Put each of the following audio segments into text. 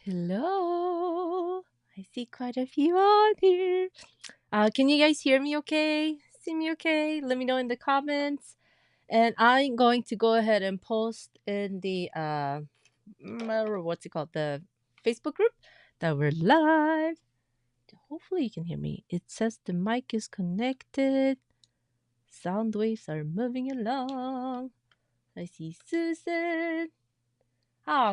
Hello. I see quite a few on here. Can you guys hear me okay? See me okay? Let me know in the comments. And I'm going to go ahead and post in the what's it called? The Facebook group that we're live. Hopefully you can hear me. It says the mic is connected. Sound waves are moving along. I see Susan.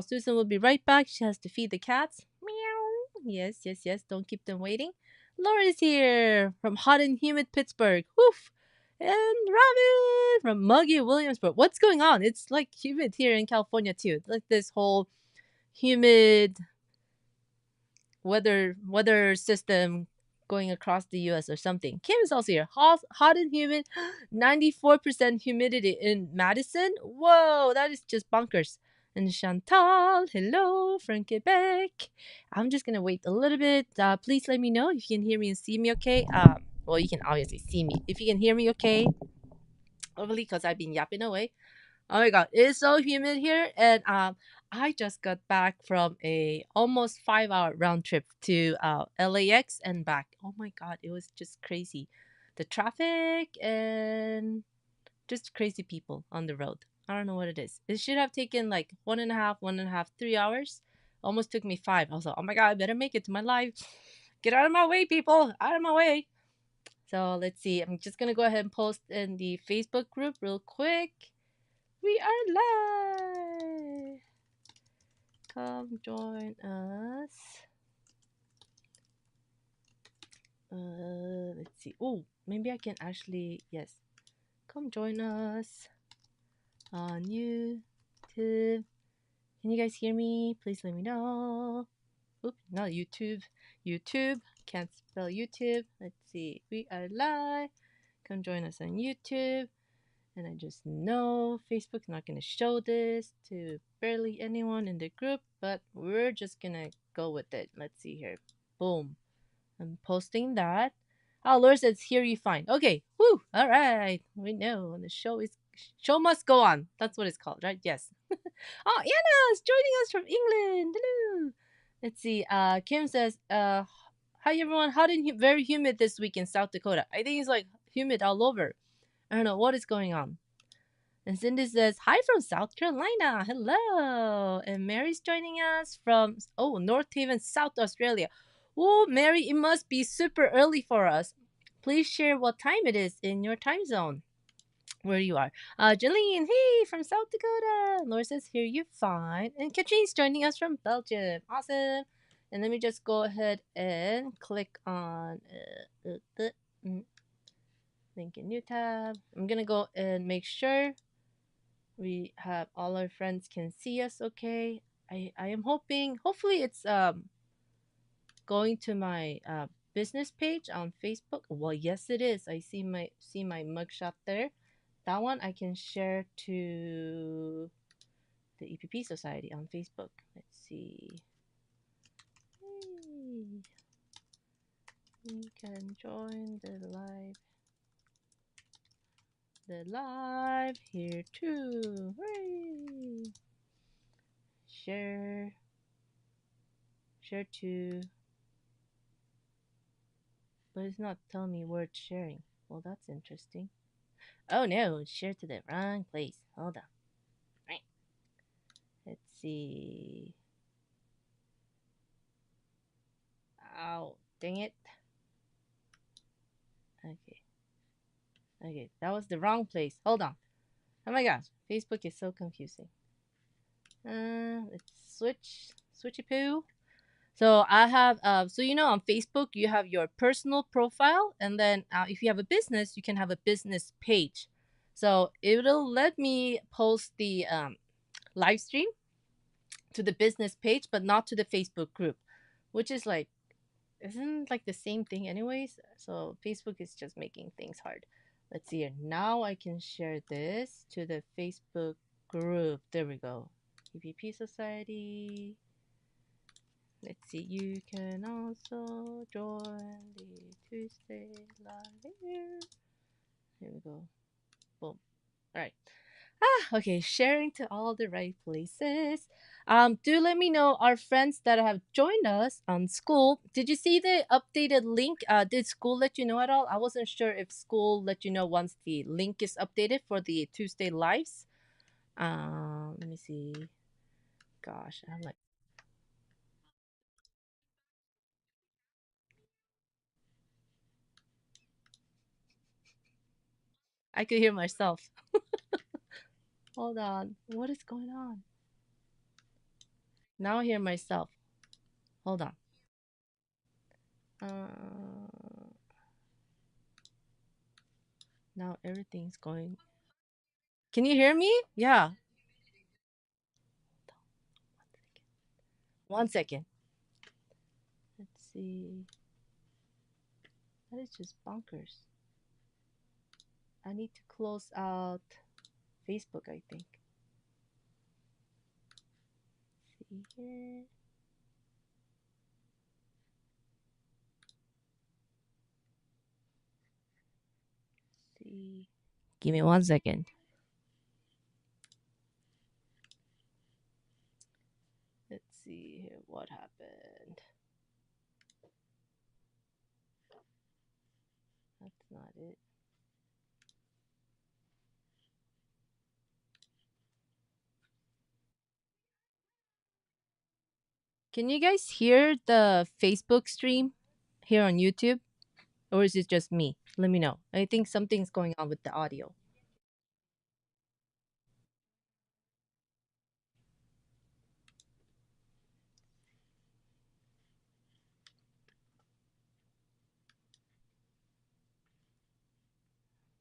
Susan will be right back. She has to feed the cats. Meow. Yes, yes, yes. Don't keep them waiting. Laura's here from hot and humid Pittsburgh. Woof. And Robin from muggy Williamsburg. What's going on? It's like humid here in California too. Like this whole humid weather system going across the US or something. Kim is also here. Hot and humid. 94% humidity in Madison. Whoa, that is just bonkers. And Chantal, hello from Quebec. I'm just gonna wait a little bit. Please let me know if you can hear me and see me okay. Well, you can obviously see me. If you can hear me okay, hopefully, because I've been yapping away. Oh my god, it's so humid here, and I just got back from a almost 5 hour round trip to LAX and back. Oh my god, it was just crazy, the traffic and just crazy people on the road. I don't know what it is. It should have taken like 1.5, 3 hours. Almost took me 5. I was like, oh my god, I better make it to my live. Get out of my way, people! Out of my way. So let's see. I'm just gonna go ahead and post in the Facebook group real quick. We are live. Come join us. Let's see. Oh, maybe I can actually, yes. Come join us on YouTube. Can you guys hear me? Please let me know. Oops, not YouTube. YouTube. Can't spell YouTube. Let's see. We are live. Come join us on YouTube. And I just know Facebook's not going to show this to barely anyone in the group, but we're just going to go with it. Let's see here. Boom. I'm posting that. Oh, Laura says, hear you fine. Okay. Woo. All right. We know the show must go on. That's what it's called, right? Yes. Oh, Anna's joining us from England. Hello. Let's see. Kim says, hi everyone. Hot and very humid this week in South Dakota. I think it's like humid all over. I don't know what is going on. And Cindy says, hi from South Carolina. Hello. And Mary's joining us from, North Haven, South Australia. Oh, Mary, it must be super early for us. Please share what time it is in your time zone where you are. Jeline, hey, from South Dakota. Laura says, hear you fine. And Katrine's joining us from Belgium. Awesome. And let me just go ahead and click on link in new tab. I'm going to go and make sure we have all our friends can see us okay. I am hopefully it's going to my business page on Facebook. Well, yes it is. I see my mugshot there. That one I can share to the EPP Society on Facebook. Let's see. Hey. You can join the live here too. Hooray! Share to, but it's not telling me where it's sharing. Well, that's interesting. Oh no, it's shared to the wrong place. Hold on. Right. Let's see. Ow, dang it. Okay, that was the wrong place. Hold on. Oh my gosh, Facebook is so confusing. Let's switchy poo. So I have, so on Facebook you have your personal profile, and then if you have a business, you can have a business page. So it'll let me post the live stream to the business page, but not to the Facebook group, which is like, isn't like the same thing anyways. So Facebook is just making things hard. Let's see here. Now I can share this to the Facebook group. There we go. EPP Society. Let's see, you can also join the Tuesday live here. Here we go. Boom. All right. Okay, sharing to all the right places. Do let me know our friends that have joined us on School. Did you see the updated link? Did School let you know at all? I wasn't sure if School let you know once the link is updated for the Tuesday lives. Let me see. Gosh, I'm like, I could hear myself. Hold on, what is going on? Now I hear myself. Hold on. Uh, Now everything's going. Can you hear me? Yeah. One second. Let's see. That is just bonkers. I need to close out Facebook, I think. See here. See. Give me one second. Let's see here what happened. That's not it. Can you guys hear the Facebook stream here on YouTube? Or is it just me? Let me know. I think something's going on with the audio.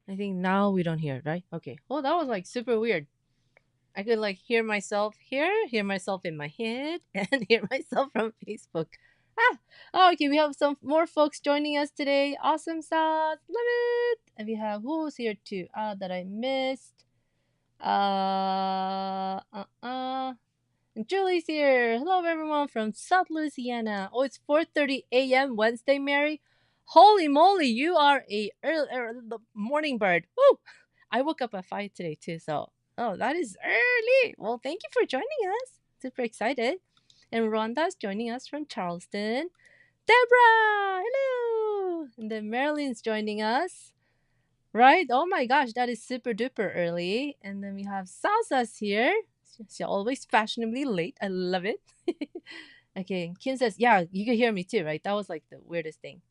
I think now we don't hear it, right? Okay. Oh, that was like super weird. I could like hear myself here, hear myself in my head, and hear myself from Facebook. Ah, oh, okay. We have some more folks joining us today. Awesome sauce, love it. And we have who's here too? That I missed. Uh, uh, uh. And Julie's here. Hello, everyone from South Louisiana. Oh, it's 4:30 a.m. Wednesday, Mary. Holy moly, you are a the morning bird. Woo! I woke up at 5 today too, so oh, that is early. Well, thank you for joining us. Super excited. And Rhonda's joining us from Charleston. Deborah, hello. And then Marilyn's joining us. Right? Oh my gosh, that is super duper early. And then we have Salsa's here. She's always fashionably late. I love it. Okay, Kim says, yeah, you can hear me too, right? That was like the weirdest thing.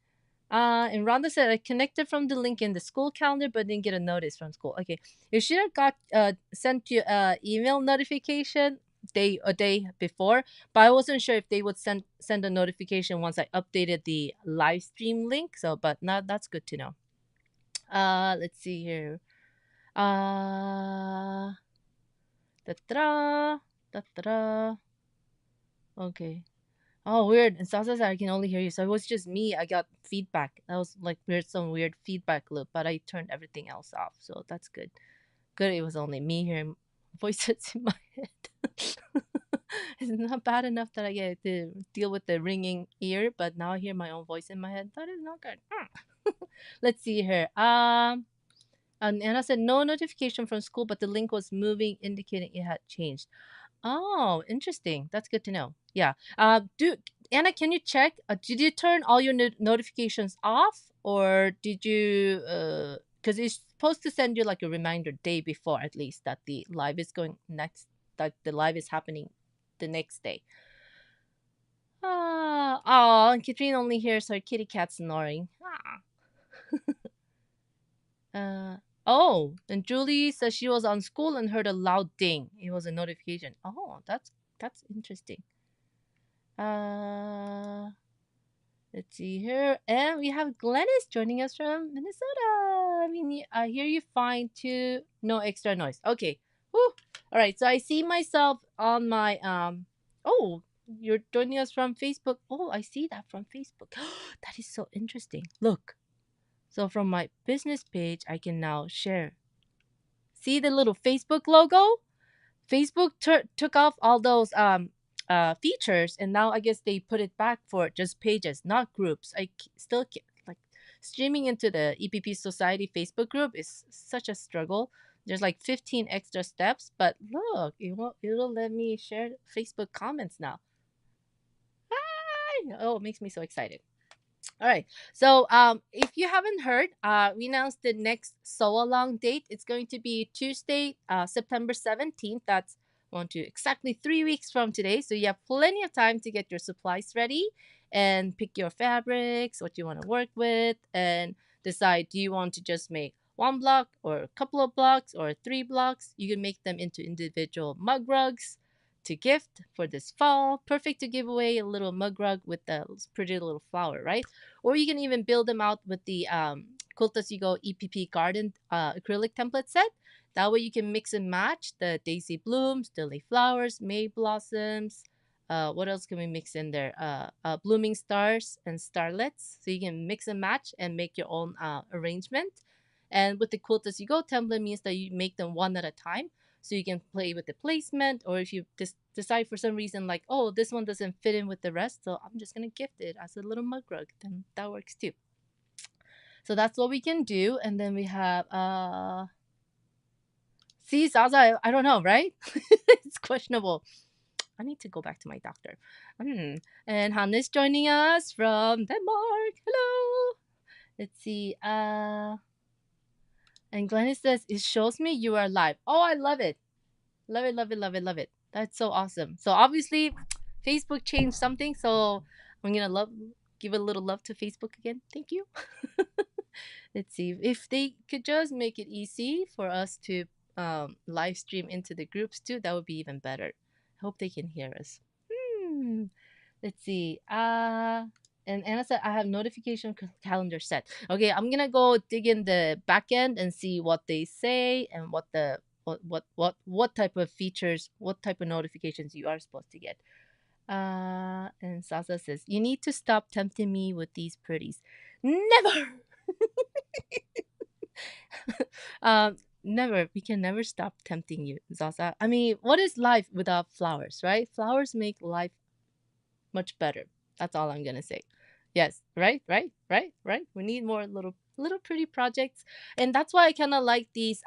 And Rhonda said, I connected from the link in the school calendar, but didn't get a notice from school. Okay, you should have got sent you email notification a day before, but I wasn't sure if they would send a notification once I updated the live stream link. So, but not that's good to know. Let's see here. Uh, da-da, da-da. Okay. Oh, weird. And Sasa said I can only hear you. So it was just me. I got feedback. That was like weird, some weird feedback loop, but I turned everything else off. So that's good. Good. It was only me hearing voices in my head. It's not bad enough that I get to deal with the ringing ear, but now I hear my own voice in my head. That is not good. Let's see here. And Anna said no notification from school, but the link was moving, indicating it had changed. Oh, interesting. That's good to know. Yeah. Do Anna, can you check? Did you turn all your notifications off, or did you? Because it's supposed to send you like a reminder day before, at least, that the live is going next. That the live is happening the next day. Oh, and Katrine only hears her kitty cat snoring. Ah. Uh, oh, and Julie says she was on School and heard a loud ding. It was a notification. Oh, that's interesting. Uh, let's see here, and we have Glennis joining us from Minnesota. I mean, I hear you fine too. No extra noise. Okay. Woo. All right. So I see myself on my Oh, you're joining us from Facebook. Oh, I see that from Facebook. That is so interesting. Look. So from my business page, I can now share. See the little Facebook logo? Facebook took off all those features, and now I guess they put it back for just pages, not groups. Still like streaming into the EPP Society Facebook group is such a struggle. There's like 15 extra steps, but look, it'll let me share Facebook comments now. Hi! Oh, it makes me so excited. All right. So, if you haven't heard, we announced the next Sew Along date. It's going to be Tuesday, September 17th. That's exactly 3 weeks from today. So you have plenty of time to get your supplies ready and pick your fabrics, what you want to work with, and decide, do you want to just make one block or a couple of blocks or 3 blocks? You can make them into individual mug rugs to gift for this fall. Perfect to give away a little mug rug with a pretty little flower, right? Or you can even build them out with the Quilt As You Go EPP Garden acrylic template set. That way you can mix and match the daisy blooms, lily flowers, May blossoms. What else can we mix in there? Blooming stars and starlets. So you can mix and match and make your own arrangement. And with the Quilt As You Go template means that you make them one at a time. So you can play with the placement, or if you decide for some reason like, oh, this one doesn't fit in with the rest, so I'm just gonna gift it as a little mug rug, then that works too. So that's what we can do. And then we have see, Zaza, I don't know, right? It's questionable. I need to go back to my doctor. And Hanna's joining us from Denmark. Hello. Let's see. And Glennis says, it shows me you are live. Oh, I love it. Love it, love it, love it, love it. That's so awesome. So obviously, Facebook changed something. So I'm gonna give a little love to Facebook again. Thank you. Let's see if they could just make it easy for us to live stream into the groups too. That would be even better. I hope they can hear us. Let's see. And Anna said I have notification calendar set. Okay, I'm gonna go dig in the back end and see what they say and what type of features, what type of notifications you are supposed to get. And Sasa says you need to stop tempting me with these pretties. Never. Never. We can never stop tempting you, Zaza. I mean, what is life without flowers, right? Flowers make life much better. That's all I'm gonna say. Yes, right, right, right, right. We need more little pretty projects, and that's why I kind of like these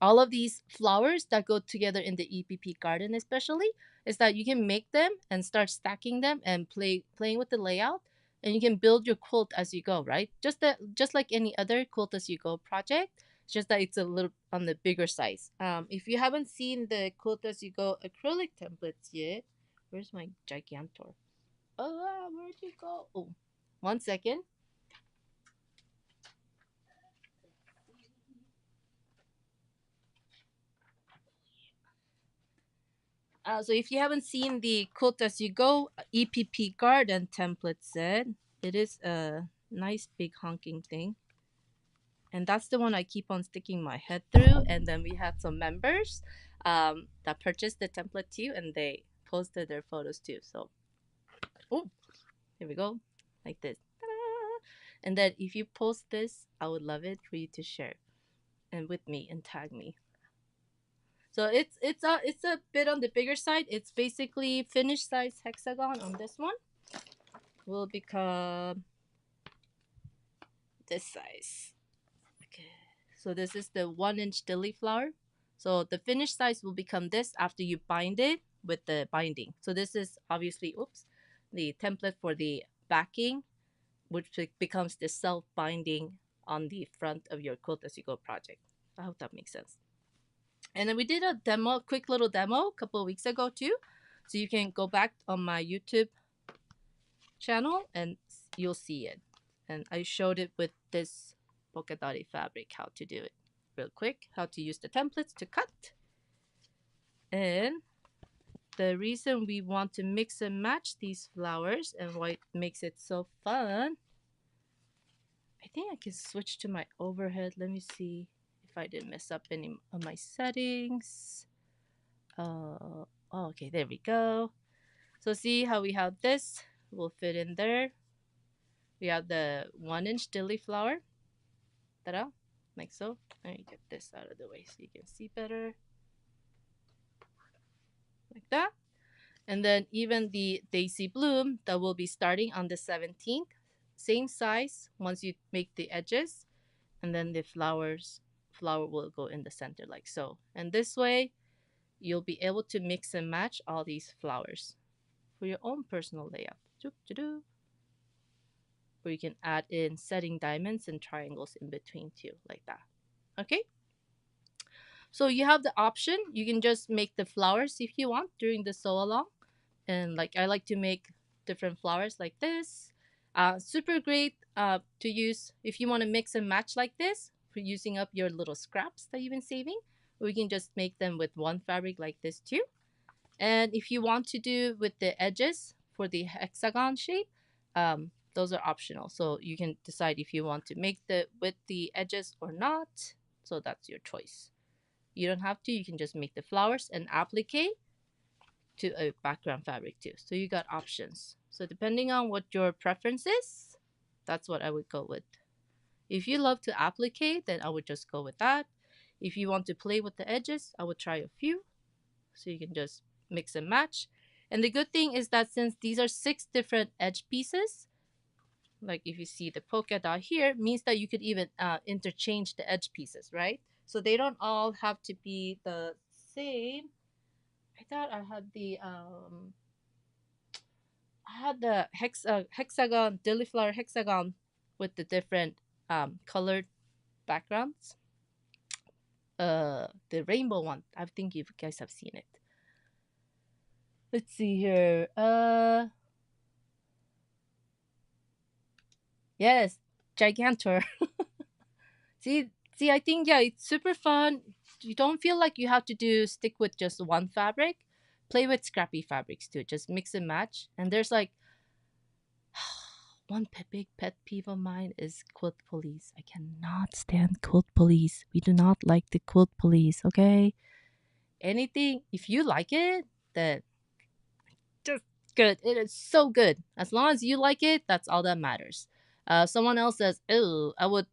all of these flowers that go together in the EPP garden, especially, is that you can make them and start stacking them and playing with the layout, and you can build your quilt as you go, right? Just like any other quilt as you go project. It's just that it's a little on the bigger size. If you haven't seen the quilt as you go acrylic templates yet, where's my Gigantor? Oh, where'd you go? Oh, 1 second. So if you haven't seen the Quilt As You Go EPP Garden template set, it is a nice big honking thing. And that's the one I keep on sticking my head through. And then we had some members that purchased the template too, and they posted their photos too. So, oh, here we go, like this. Ta-da! And then if you post this, I would love it for you to share and with me and tag me. So it's a bit on the bigger side. It's basically finished size hexagon on this one will become this size. Okay. So this is the 1-inch dilly flower. So the finished size will become this after you bind it with the binding. So this is obviously, the template for the backing, which becomes the self-binding on the front of your Quilt As You Go project. I hope that makes sense. And then we did a quick little demo a couple of weeks ago too. So you can go back on my YouTube channel and you'll see it. And I showed it with this polka dotty fabric, how to do it real quick, how to use the templates to cut. And the reason we want to mix and match these flowers and why it makes it so fun, I think I can switch to my overhead. Let me see if I didn't mess up any of my settings. Oh, okay, there we go. So see how we have this will fit in there. We have the 1-inch dilly flower. Ta-da, like so. Let me get this out of the way so you can see better. Like that. And then even the daisy bloom that will be starting on the 17th. Same size once you make the edges. And then the flowers flower will go in the center like so. And this way, you'll be able to mix and match all these flowers for your own personal layout. Or you can add in setting diamonds and triangles in between too, like that. Okay? So you have the option. You can just make the flowers if you want during the sew along. And like I like to make different flowers like this. Super great to use if you want to mix and match like this for using up your little scraps that you've been saving. Or you can just make them with one fabric like this too. And if you want to do with the edges for the hexagon shape, those are optional. So you can decide if you want to make the with the edges or not. So that's your choice. You don't have to. You can just make the flowers and applique to a background fabric too. So you got options. So depending on what your preference is, that's what I would go with. If you love to applique, then I would just go with that. If you want to play with the edges, I would try a few. So you can just mix and match. And the good thing is that since these are 6 different edge pieces, like if you see the polka dot here, means that you could even interchange the edge pieces, right? So they don't all have to be the same. I thought I had the hexagon dilly-flower hexagon with the different colored backgrounds. The rainbow one. I think you guys have seen it. Let's see here. Yes, Gigantor. see, I think yeah, it's super fun. You don't feel like you have to stick with just one fabric. Play with scrappy fabrics too. Just mix and match. And there's like one big pet peeve of mine is quilt police. I cannot stand quilt police. We do not like the quilt police, okay? Anything, if you like it, then just good. It is so good. As long as you like it, that's all that matters. Someone else says, "Oh, I would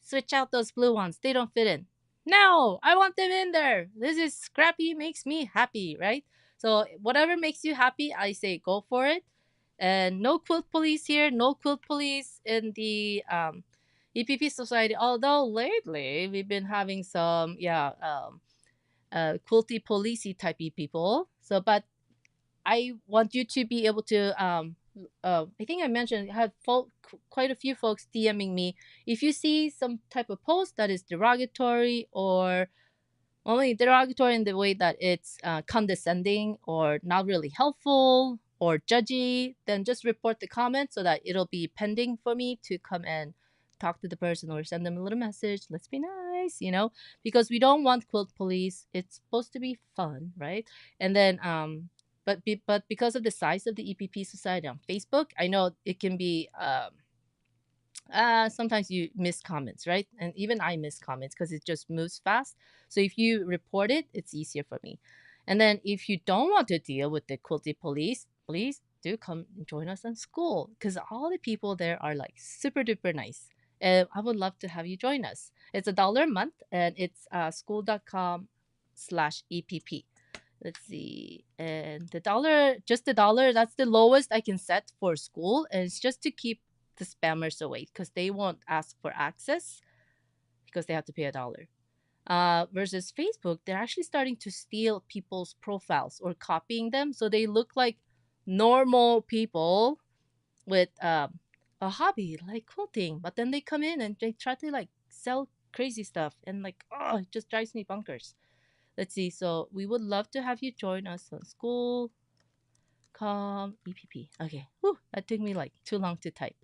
switch out those blue ones. They don't fit in." No, I want them in there. This is scrappy, makes me happy, right? So whatever makes you happy, I say go for it. And no quilt police here, no quilt police in the EPP society. Although lately we've been having some, quilty policey typey people. So, but I want you to be able to I think I mentioned I had quite a few folks DMing me. If you see some type of post that is derogatory or only derogatory in the way that it's condescending or not really helpful or judgy, then just report the comment so that it'll be pending for me to come and talk to the person or send them a little message. Let's be nice, because we don't want quilt police. It's supposed to be fun, right? And then but because of the size of the EPP society on Facebook, I know it can be sometimes you miss comments, right? And even I miss comments because it just moves fast. So if you report it, it's easier for me. And then if you don't want to deal with the quilty police, please do come join us on Skool because all the people there are like super duper nice. And I would love to have you join us. It's $1 a month and it's skool.com/EPP. Let's see. And just the dollar, that's the lowest I can set for Skool. And it's just to keep the spammers away because they won't ask for access because they have to pay $1. Versus Facebook, they're actually starting to steal people's profiles or copying them. So they look like normal people with a hobby like quilting. But then they come in and they try to like sell crazy stuff. And like, oh, it just drives me bonkers. Let's see. So we would love to have you join us on Skool. EPP. Okay. Whew, that took me like too long to type.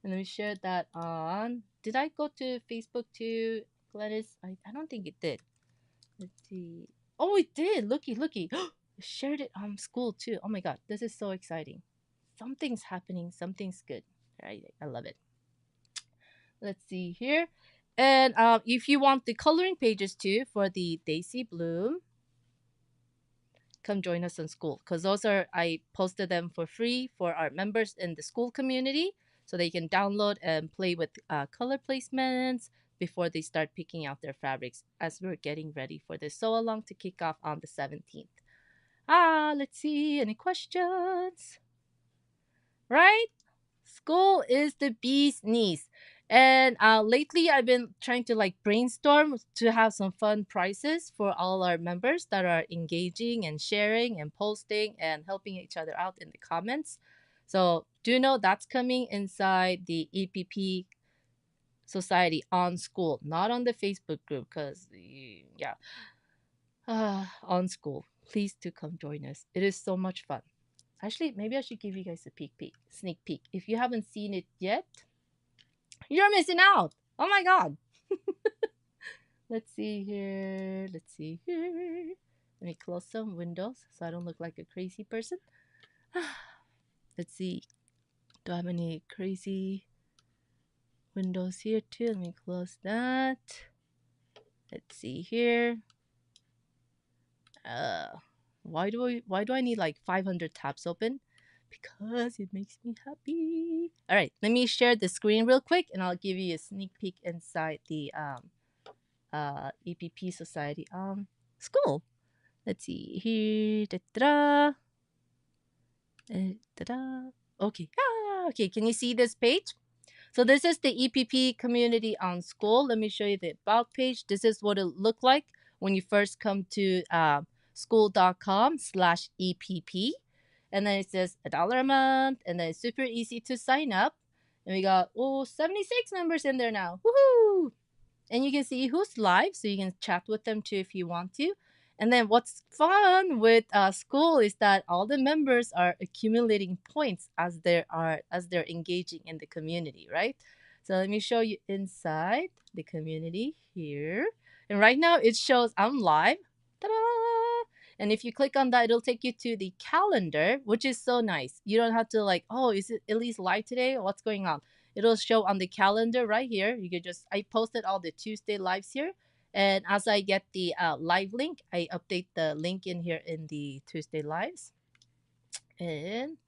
And we shared that on. Did I go to Facebook too, Gladys? I don't think it did. Let's see. Oh, it did. Looky. Shared it on Skool too. Oh my god, this is so exciting. Something's happening. Something's good. Right? I love it. Let's see here. And if you want the coloring pages too for the Daisy Bloom, come join us on Skool because I posted them for free for our members in the Skool community so they can download and play with color placements before they start picking out their fabrics as we're getting ready for this sew along to kick off on the 17th. Let's see, any questions? Right? Skool is the bee's knees. And lately, I've been trying to like brainstorm to have some fun prizes for all our members that are engaging and sharing and posting and helping each other out in the comments. So do know that's coming inside the EPP Society on Skool, not on the Facebook group, because yeah, on Skool. Please do come join us. It is so much fun. Actually, maybe I should give you guys a sneak peek. If you haven't seen it yet, you're missing out. Oh my god. Let's see here. Let's see here. Let me close some windows so I don't look like a crazy person. Let's see. Do I have any crazy windows here too? Let me close that. Let's see here. Uh, why do I need like 500 tabs open? Because it makes me happy. All right, let me share the screen real quick, and I'll give you a sneak peek inside the EPP Society Skool. Let's see here. Da-da-da. Da-da. Okay. Okay. Can you see this page? So this is the EPP community on Skool. Let me show you the about page. This is what it looked like when you first come to skool.com/EPP. And then it says $1 a month. And then it's super easy to sign up. And we got 76 members in there now. Woohoo! And you can see who's live, so you can chat with them too if you want to. And then what's fun with Skool is that all the members are accumulating points as they're engaging in the community, right? So let me show you inside the community here. And right now it shows I'm live. Ta-da! And if you click on that, it'll take you to the calendar, which is so nice. You don't have to like, oh, is it at least live today? What's going on? It'll show on the calendar right here. You could just, I posted all the Tuesday lives here. And as I get the live link, I update the link in here in the Tuesday lives. And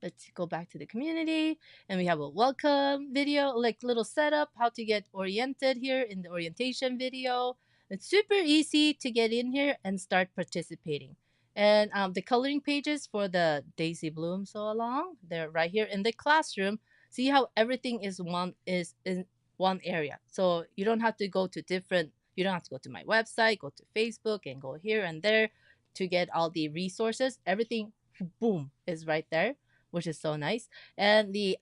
let's go back to the community. And we have a welcome video, like little setup, how to get oriented here in the orientation video. It's super easy to get in here and start participating. And the coloring pages for the Daisy Bloom So Along, they're right here in the classroom. See how everything is in one area. So you don't have to go to you don't have to go to my website, go to Facebook and go here and there to get all the resources. Everything, boom, is right there, which is so nice. And the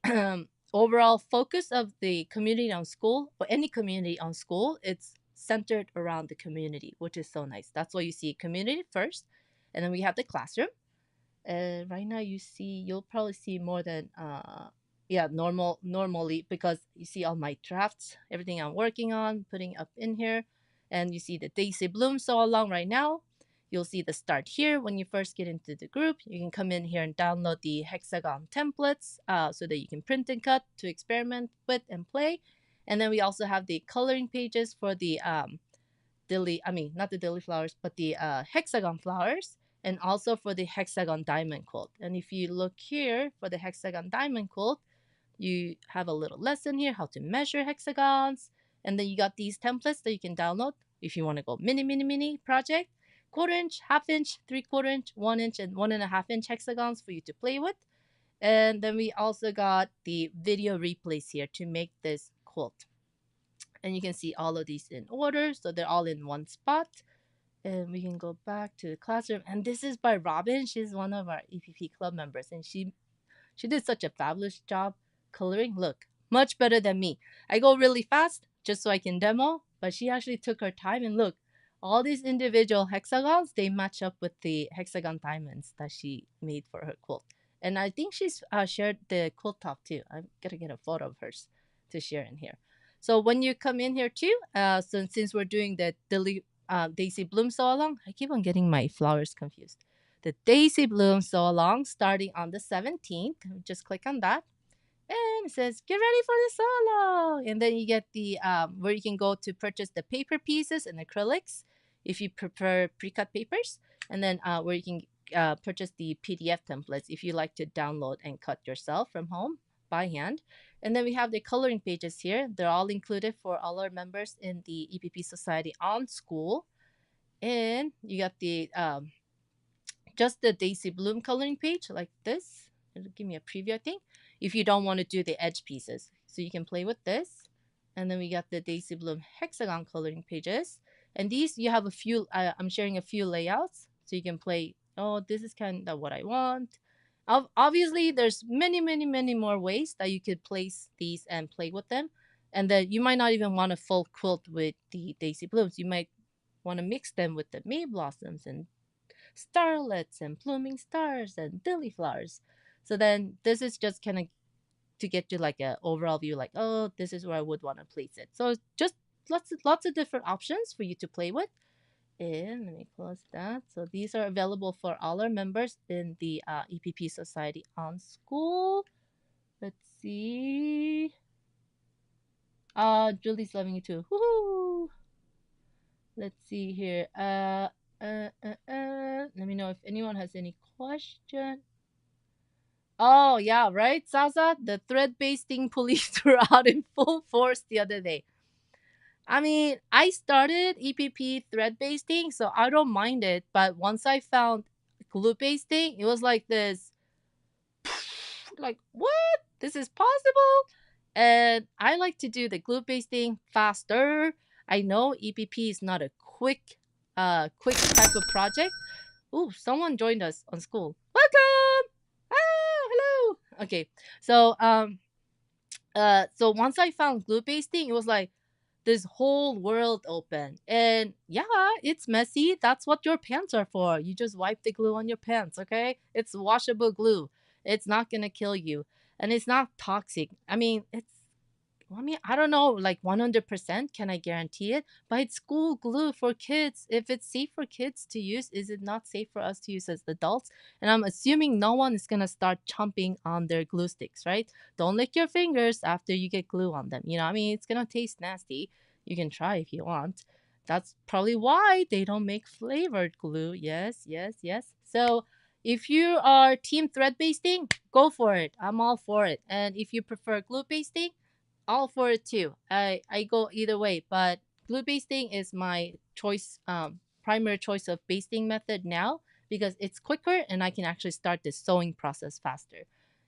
overall focus of the community on Skool, or any community on Skool, it's centered around the community, which is so nice. That's why you see community first, and then we have the classroom. And right now you'll probably see more than yeah, normally, because you see all my drafts, everything I'm working on, putting up in here. And you see the Daisy Bloom So Along right now. You'll see the start here when you first get into the group. You can come in here and download the hexagon templates so that you can print and cut to experiment with and play. And then we also have the coloring pages for the not the dilly flowers, but the hexagon flowers, and also for the hexagon diamond quilt. And if you look here for the hexagon diamond quilt, you have a little lesson here how to measure hexagons. And then you got these templates that you can download if you want to go mini project, 1/4 inch, 1/2 inch, 3/4 inch, 1 inch, and 1.5 inch hexagons for you to play with. And then we also got the video replays here to make this quilt. And you can see all of these in order, so they're all in one spot. And we can go back to the classroom. And this is by Robin. She's one of our EPP club members, and she did such a fabulous job coloring. Look, much better than me. I go really fast just so I can demo, but she actually took her time, and look, all these individual hexagons, they match up with the hexagon diamonds that she made for her quilt. And I think she's shared the quilt top too. I'm gonna get a photo of hers to share in here. So when you come in here too, since we're doing the Daisy Bloom So Along, I keep on getting my flowers confused. The Daisy Bloom So Along starting on the 17th. Just click on that. And it says, get ready for the solo. And then you get the where you can go to purchase the paper pieces and acrylics if you prefer pre-cut papers. And then where you can purchase the PDF templates if you like to download and cut yourself from home by hand. And then we have the coloring pages here. They're all included for all our members in the EPP Society on Skool. And you got the just the Daisy Bloom coloring page like this. It'll give me a preview, I think, if you don't want to do the edge pieces. So you can play with this. And then we got the Daisy Bloom hexagon coloring pages. And these, you have a few, I'm sharing a few layouts. So you can play, oh, this is kind of what I want. Obviously, there's many, many, many more ways that you could place these and play with them. And then you might not even want a full quilt with the Daisy Blooms. You might want to mix them with the May Blossoms and starlets and blooming stars and lily flowers. So then this is just kind of to get you like a overall view, like, oh, this is where I would want to place it. So just lots of different options for you to play with. And let me close that. So these are available for all our members in the EPP Society on Skool. Let's see. Julie's loving it too. Woohoo! Let's see here. Let me know if anyone has any question. Oh yeah, right, Sasa. The thread basting police were out in full force the other day. I mean, I started EPP thread basting, so I don't mind it. But once I found glue basting, it was like this, like, what? This is possible? And I like to do the glue basting faster. I know EPP is not a quick type of project. Ooh, someone joined us on Skool. Welcome! Ah, hello. Okay, so once I found glue basting, it was like this whole world open. And yeah, it's messy. That's what your pants are for. You just wipe the glue on your pants, okay? It's washable glue. It's not gonna kill you. And it's not toxic. I don't know, like 100%, can I guarantee it? But it's school glue for kids. If it's safe for kids to use, is it not safe for us to use as adults? And I'm assuming no one is going to start chomping on their glue sticks, right? Don't lick your fingers after you get glue on them. It's going to taste nasty. You can try if you want. That's probably why they don't make flavored glue. Yes, yes, yes. So if you are team thread basting, go for it. I'm all for it. And if you prefer glue basting, all for it too. I go either way, but glue basting is my choice, primary choice of basting method now because it's quicker and I can actually start the sewing process faster.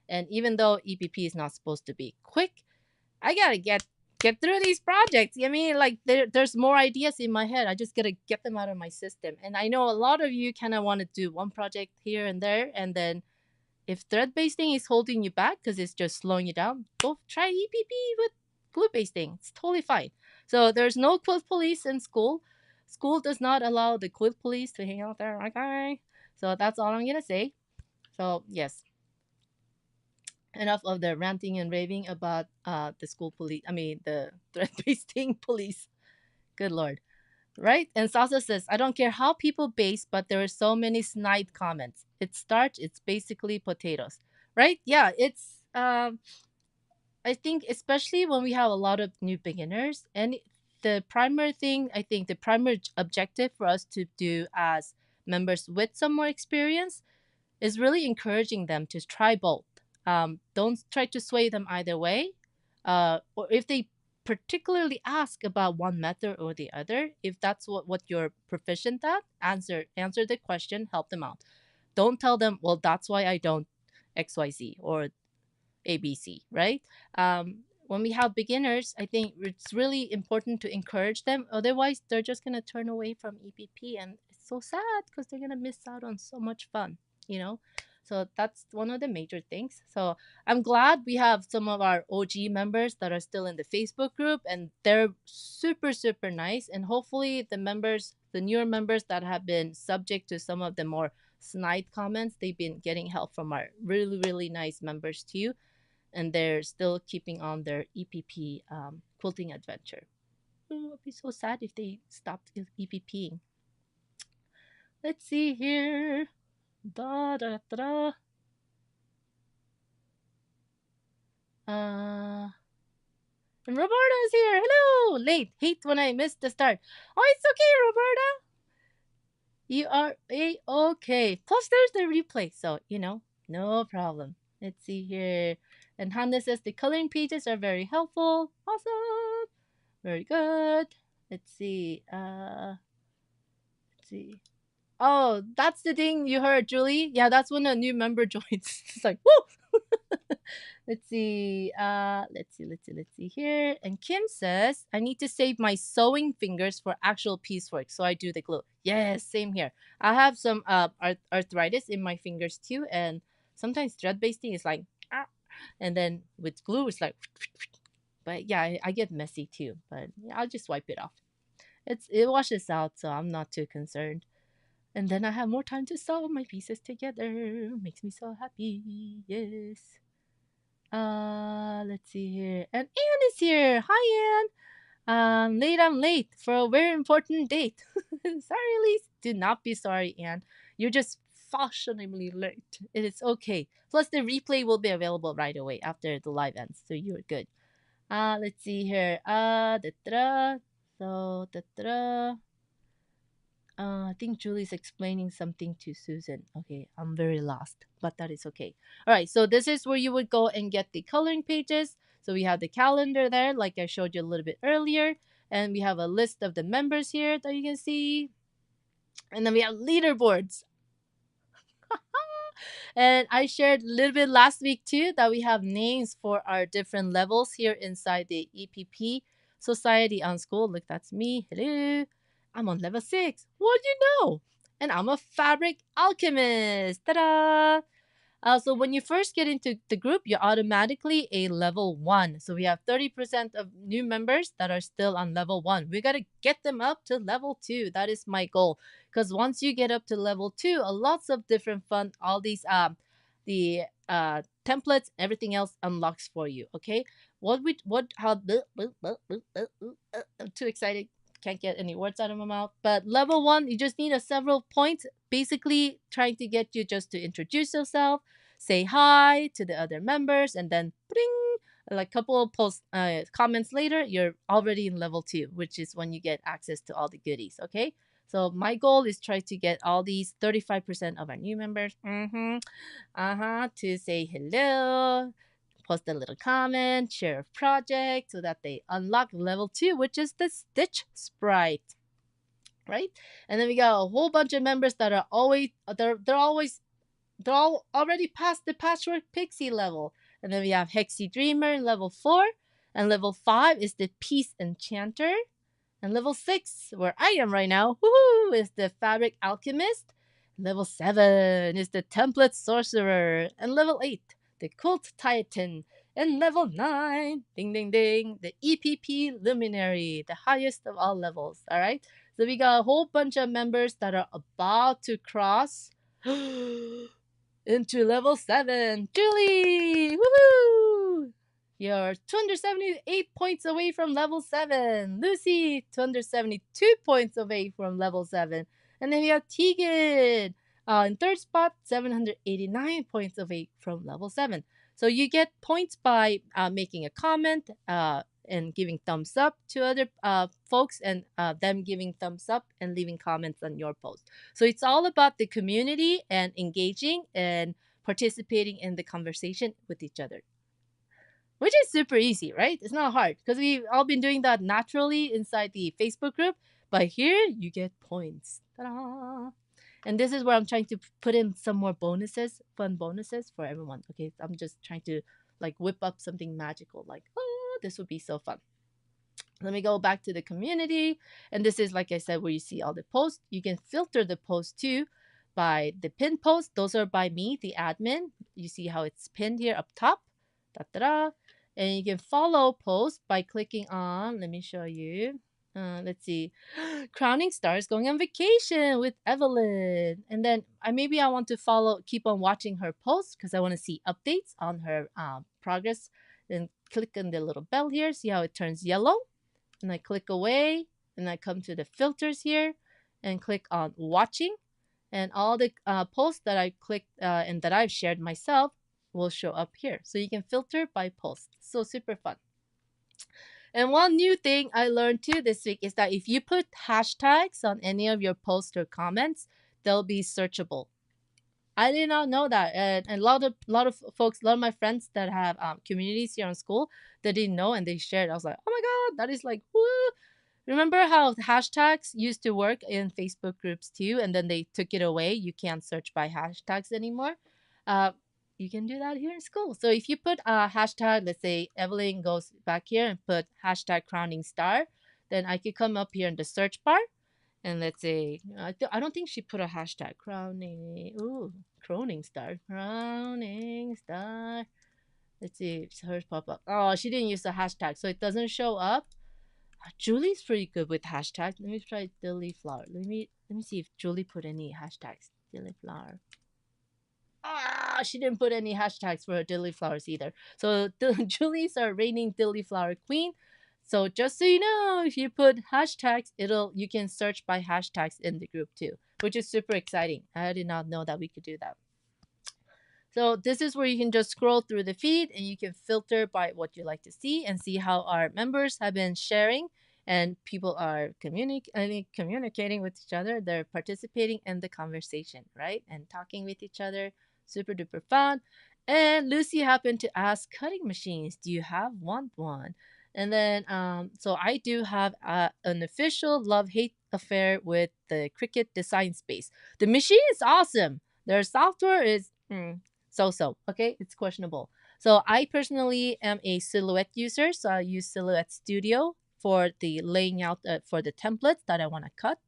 And even though EPP is not supposed to be quick, I gotta get through these projects. Like there's more ideas in my head. I just gotta get them out of my system. And I know a lot of you kind of want to do one project here and there, and then if thread basting is holding you back because it's just slowing you down, go try EPP with glue basting. It's totally fine. So there's no quilt police in school. School does not allow the quilt police to hang out there. Okay. So that's all I'm gonna say. So yes, enough of the ranting and raving about the school police. I mean the thread basting police. Good lord. Right? And Sasa says, I don't care how people base, but there are so many snide comments. It's starch, it's basically potatoes. Right? Yeah, it's I think especially when we have a lot of new beginners, and the primary thing, I think the primary objective for us to do as members with some more experience is really encouraging them to try both. Don't try to sway them either way. Or if they particularly ask about one method or the other, if that's what you're proficient at, answer the question, help them out. Don't tell them, well, that's why I don't XYZ or ABC, right? When we have beginners, I think it's really important to encourage them. Otherwise, they're just going to turn away from EPP. And it's so sad because they're going to miss out on so much fun, you know? So that's one of the major things. So I'm glad we have some of our OG members that are still in the Facebook group, and they're super, super nice. And hopefully the newer members that have been subject to some of the more snide comments, they've been getting help from our really, really nice members too. And they're still keeping on their EPP quilting adventure. It would be so sad if they stopped EPPing. Let's see here. Da da da da. And Roberta's here. Hello. Late. Hate when I miss the start. Oh, it's okay, Roberta. You are a-okay. Plus, there's the replay, so no problem. Let's see here. And Hannah says the coloring pages are very helpful. Awesome. Very good. Let's see. Let's see. Oh, that's the thing you heard, Julie. Yeah, that's when a new member joins. It's like, woo! Let's see. Let's see here. And Kim says, I need to save my sewing fingers for actual piecework, so I do the glue. Yes, same here. I have some arthritis in my fingers too, and sometimes thread basting is like, ah, and then with glue it's like, but yeah, I get messy too. But yeah, I'll just wipe it off. It washes out, so I'm not too concerned. And then I have more time to sew my pieces together. Makes me so happy. Yes. Let's see here. And Anne is here. Hi, Anne. I'm late for a very important date. Sorry, Elise. Do not be sorry, Anne. You're just fashionably late. It is okay. Plus, the replay will be available right away after the live ends, so you're good. Let's see here. Da-da. So, da-da. I think Julie's explaining something to Susan. Okay, I'm very lost, but that is okay. All right, so this is where you would go and get the coloring pages. So we have the calendar there, like I showed you a little bit earlier. And we have a list of the members here that you can see. And then we have leaderboards. And I shared a little bit last week too that we have names for our different levels here inside the EPP Society on School. Look, that's me. Hello. I'm on level 6. What do you know? And I'm a fabric alchemist. Ta-da! So when you first get into the group, you're automatically a level 1. So we have 30% of new members that are still on level 1. We got to get them up to level 2. That is my goal. Because once you get up to level 2, lots of different fun, all these the templates, everything else unlocks for you. Okay, I'm too excited, can't get any words out of my mouth. But level 1, you just need a several points, basically trying to get you just to introduce yourself, say hi to the other members, and then bring like a couple of comments later, you're already in level 2, which is when you get access to all the goodies. Okay, so my goal is try to get all these 35% of our new members to say hello, post a little comment, share a project so that they unlock level 2, which is the Stitch Sprite. Right? And then we got a whole bunch of members that are always they're all already past the Patchwork Pixie level. And then we have Hexy Dreamer level 4, and level 5 is the Peace Enchanter. And level 6, where I am right now, woohoo, is the Fabric Alchemist. Level 7 is the Template Sorcerer. And level 8, the Cult Titan. And level 9, ding ding ding, the EPP Luminary, the highest of all levels. Alright? So we got a whole bunch of members that are about to cross into level 7. Julie! Woohoo! You're 278 points away from level 7. Lucy, 272 points away from level 7. And then we have Tegan in third spot, 789 points away from level 7. So you get points by making a comment and giving thumbs up to other folks, and them giving thumbs up and leaving comments on your post. So it's all about the community and engaging and participating in the conversation with each other, which is super easy, right? It's not hard because we've all been doing that naturally inside the Facebook group. But here you get points. Ta-da! And this is where I'm trying to put in some more bonuses, fun bonuses for everyone. Okay, I'm just trying to like whip up something magical, like, oh, this would be so fun. Let me go back to the community. And this is, like I said, where you see all the posts. You can filter the posts too by the pin posts. Those are by me, the admin. You see how it's pinned here up top. Da-da-da. And you can follow posts by clicking on, let me show you. Let's see. Crowning Stars going on vacation with Evelyn. And then maybe I want to keep on watching her posts because I want to see updates on her progress. Then click on the little bell here. See how it turns yellow? And I click away. And I come to the filters here and click on watching. And all the posts that I clicked and that I've shared myself will show up here. So you can filter by post. So super fun. And one new thing I learned too this week is that if you put hashtags on any of your posts or comments, they'll be searchable. I did not know that, and a lot of folks, a lot of my friends that have communities here on Skool, they didn't know and they shared. I was like, oh my god, that is like, woo! Remember how hashtags used to work in Facebook groups too, and then they took it away. You can't search by hashtags anymore. you can do that here in Skool. So if you put a hashtag, let's say Evelyn goes back here and put hashtag crowning star, then I could come up here in the search bar and let's say I don't think she put a hashtag crowning. Ooh, crowning star, crowning star. Let's see if hers pop up. Oh, she didn't use the hashtag, so it doesn't show up. Julie's pretty good with hashtags. Let me try Dilly Flower. Let me see if Julie put any hashtags. Dilly Flower. Ah, she didn't put any hashtags for her dilly flowers either. So Julie's our reigning dilly flower queen. So just so you know, if you put hashtags, you can search by hashtags in the group too, which is super exciting. I did not know that we could do that. So this is where you can just scroll through the feed and you can filter by what you like to see and see how our members have been sharing and people are communicating with each other. They're participating in the conversation, right? And talking with each other. Super duper fun. And Lucy happened to ask cutting machines. Do you want one? And then, so I do have an official love-hate affair with the Cricut Design Space. The machine is awesome. Their software is so. Okay, it's questionable. So I personally am a Silhouette user, so I use Silhouette Studio for the laying out for the templates that I want to cut.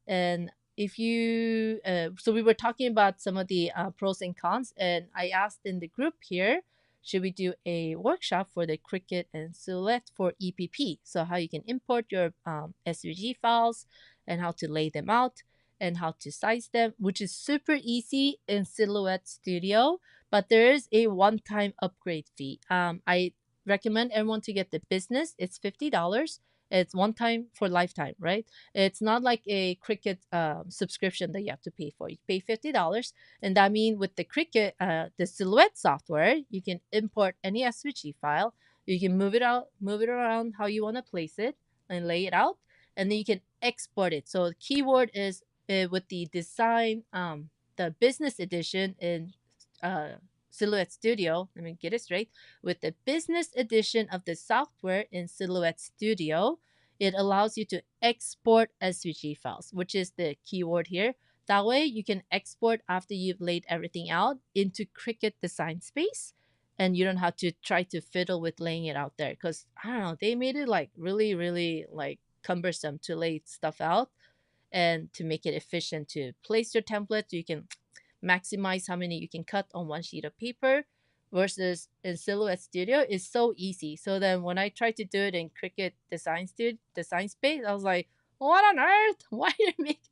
And if you, so we were talking about some of the pros and cons, and I asked in the group here, should we do a workshop for the Cricut and Silhouette for EPP? So how you can import your SVG files and how to lay them out and how to size them, which is super easy in Silhouette Studio, but there is a one-time upgrade fee. I recommend everyone to get the business. It's $50. It's one time for lifetime, right? It's not like a Cricut subscription that you have to pay for. You pay $50, and that means with the Cricut, the Silhouette software, you can import any SVG file. You can move it around how you want to place it, and lay it out, and then you can export it. So the keyword is with the design, the business edition in Silhouette Studio. Let me get it straight. With the business edition of the software in Silhouette Studio, it allows you to export SVG files, which is the keyword here. That way, you can export after you've laid everything out into Cricut Design Space, and you don't have to try to fiddle with laying it out there. Because I don't know, they made it like really like cumbersome to lay stuff out and to make it efficient to place your template. You can maximize how many you can cut on one sheet of paper versus in Silhouette Studio is so easy. So then when I tried to do it in Cricut Design Space, I was like, what on earth? Why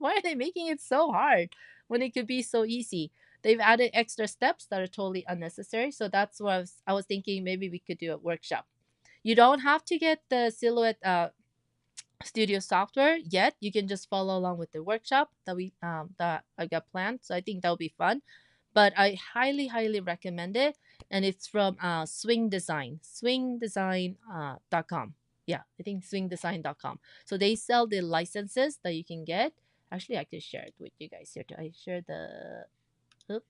are they making it so hard when it could be so easy? They've added extra steps that are totally unnecessary. So that's what I was thinking maybe we could do a workshop. You don't have to get the Silhouette Studio software yet. You can just follow along with the workshop that I got planned. So I think that'll be fun. But I highly recommend it, and it's from Swing Design, swingdesign.com. Yeah, I think swingdesign.com. So they sell the licenses that you can get. Actually, I could share it with you guys here too. I shared the. Oops.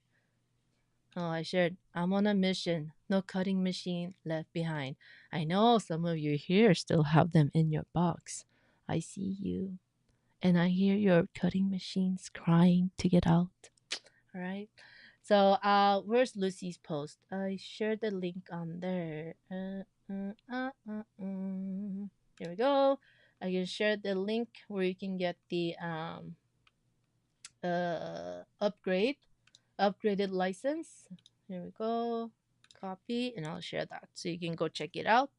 Oh, I shared. I'm on a mission. No cutting machine left behind. I know some of you here still have them in your box. I see you. And I hear your cutting machines crying to get out. All right. So, where's Lucy's post? I shared the link on there. Here we go. I can share the link where you can get the upgraded license. Here we go. Copy, and I'll share that so you can go check it out.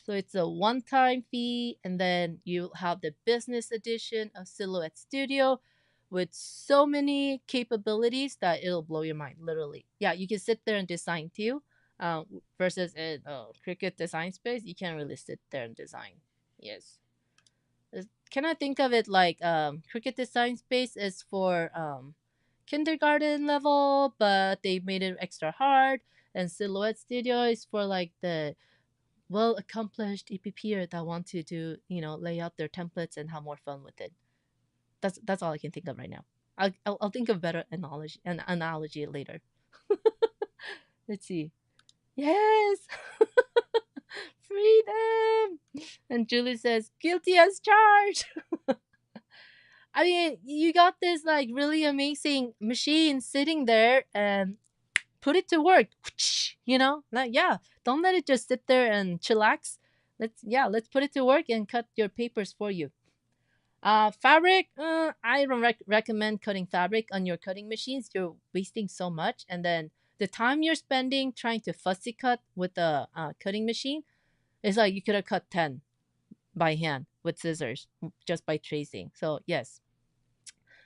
So it's a one-time fee, and then you have the business edition of Silhouette Studio with so many capabilities that it'll blow your mind, literally. Yeah, you can sit there and design too. Versus in Cricut Design Space, you can't really sit there and design. Yes. Can I think of it like Cricut Design Space is for kindergarten level, but they made it extra hard, and Silhouette Studio is for like the well-accomplished EPPer that want to do, lay out their templates and have more fun with it. That's all I can think of right now. I'll think of better analogy later. Let's see. Yes, freedom. And Julie says, guilty as charged. I mean, you got this like really amazing machine sitting there and put it to work. You know, like, yeah, don't let it just sit there and chillax. Let's put it to work and cut your papers for you. Fabric, I don't recommend cutting fabric on your cutting machines. You're wasting so much, and then the time you're spending trying to fussy cut with the cutting machine is like you could have cut 10 by hand with scissors just by tracing. So yes.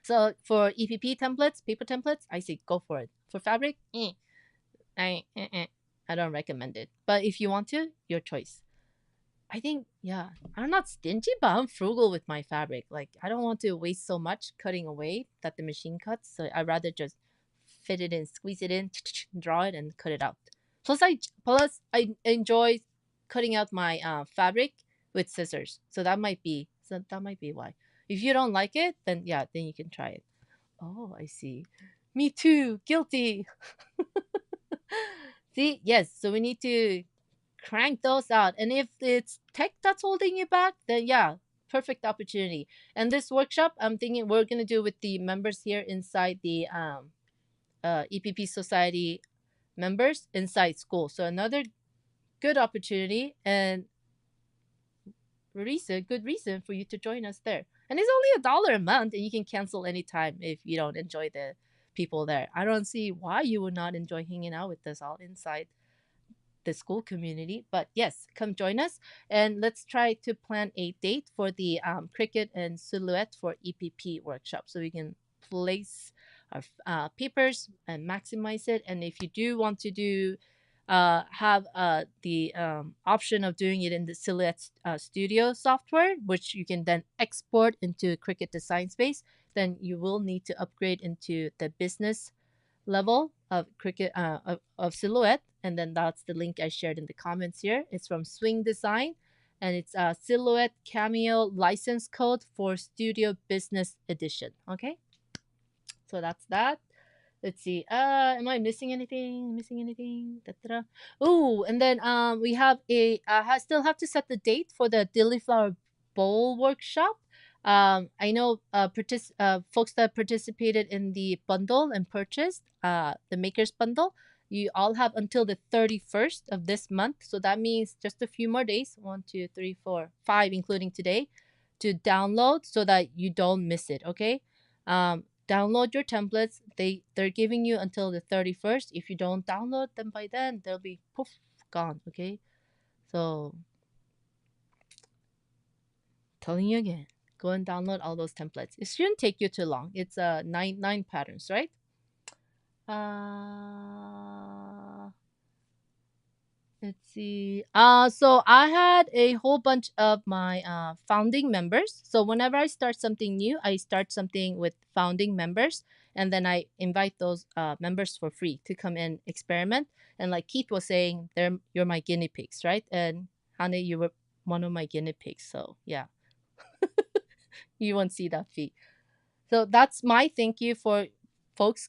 So for EPP templates, paper templates, I say go for it. For fabric, I don't recommend it. But if you want to, your choice. I think, yeah, I'm not stingy, but I'm frugal with my fabric. Like, I don't want to waste so much cutting away that the machine cuts. So I'd rather just fit it in, squeeze it in, draw it, and cut it out. Plus I enjoy cutting out my fabric with scissors. So that might be why. If you don't like it, then yeah, then you can try it. Oh, I see. Me too. Guilty. See, yes. So we need to crank those out. And if it's tech that's holding you back, then yeah, perfect opportunity. And this workshop, I'm thinking we're gonna do with the members here inside the EPP Society members inside Skool. So another good opportunity and good reason for you to join us there. And it's only $1 a month, and you can cancel anytime if you don't enjoy the people there. I don't see why you would not enjoy hanging out with us all inside the Skool community. But yes, come join us, and let's try to plan a date for the Cricut and Silhouette for EPP workshop so we can place our papers and maximize it. And if you do want to do have the option of doing it in the Silhouette Studio software, which you can then export into Cricut Design Space, then you will need to upgrade into the business level of Cricut of Silhouette, and then that's the link I shared in the comments here. It's from Swing Design, and it's a Silhouette Cameo license code for Studio Business Edition. Okay, so that's that. Let's see. Am I missing anything? Missing anything? Da-da-da. Oh, and then we have I still have to set the date for the Dilly Flower Bowl workshop. I know folks that participated in the bundle and purchased the Makers Bundle. You all have until the 31st of this month. So that means just a few more days. 1, 2, 3, 4, 5, including today, to download so that you don't miss it. Okay. Download your templates. They're giving you until the 31st. If you don't download them by then, they'll be poof gone. Okay. So telling you again, go and download all those templates. It shouldn't take you too long. It's nine patterns, right? Let's see. So I had a whole bunch of my founding members. So whenever I start something new, I start something with founding members, and then I invite those members for free to come and experiment. And like Keith was saying, you're my guinea pigs, right? And Hane, you were one of my guinea pigs. So yeah, you won't see that fee. So that's my thank you for folks,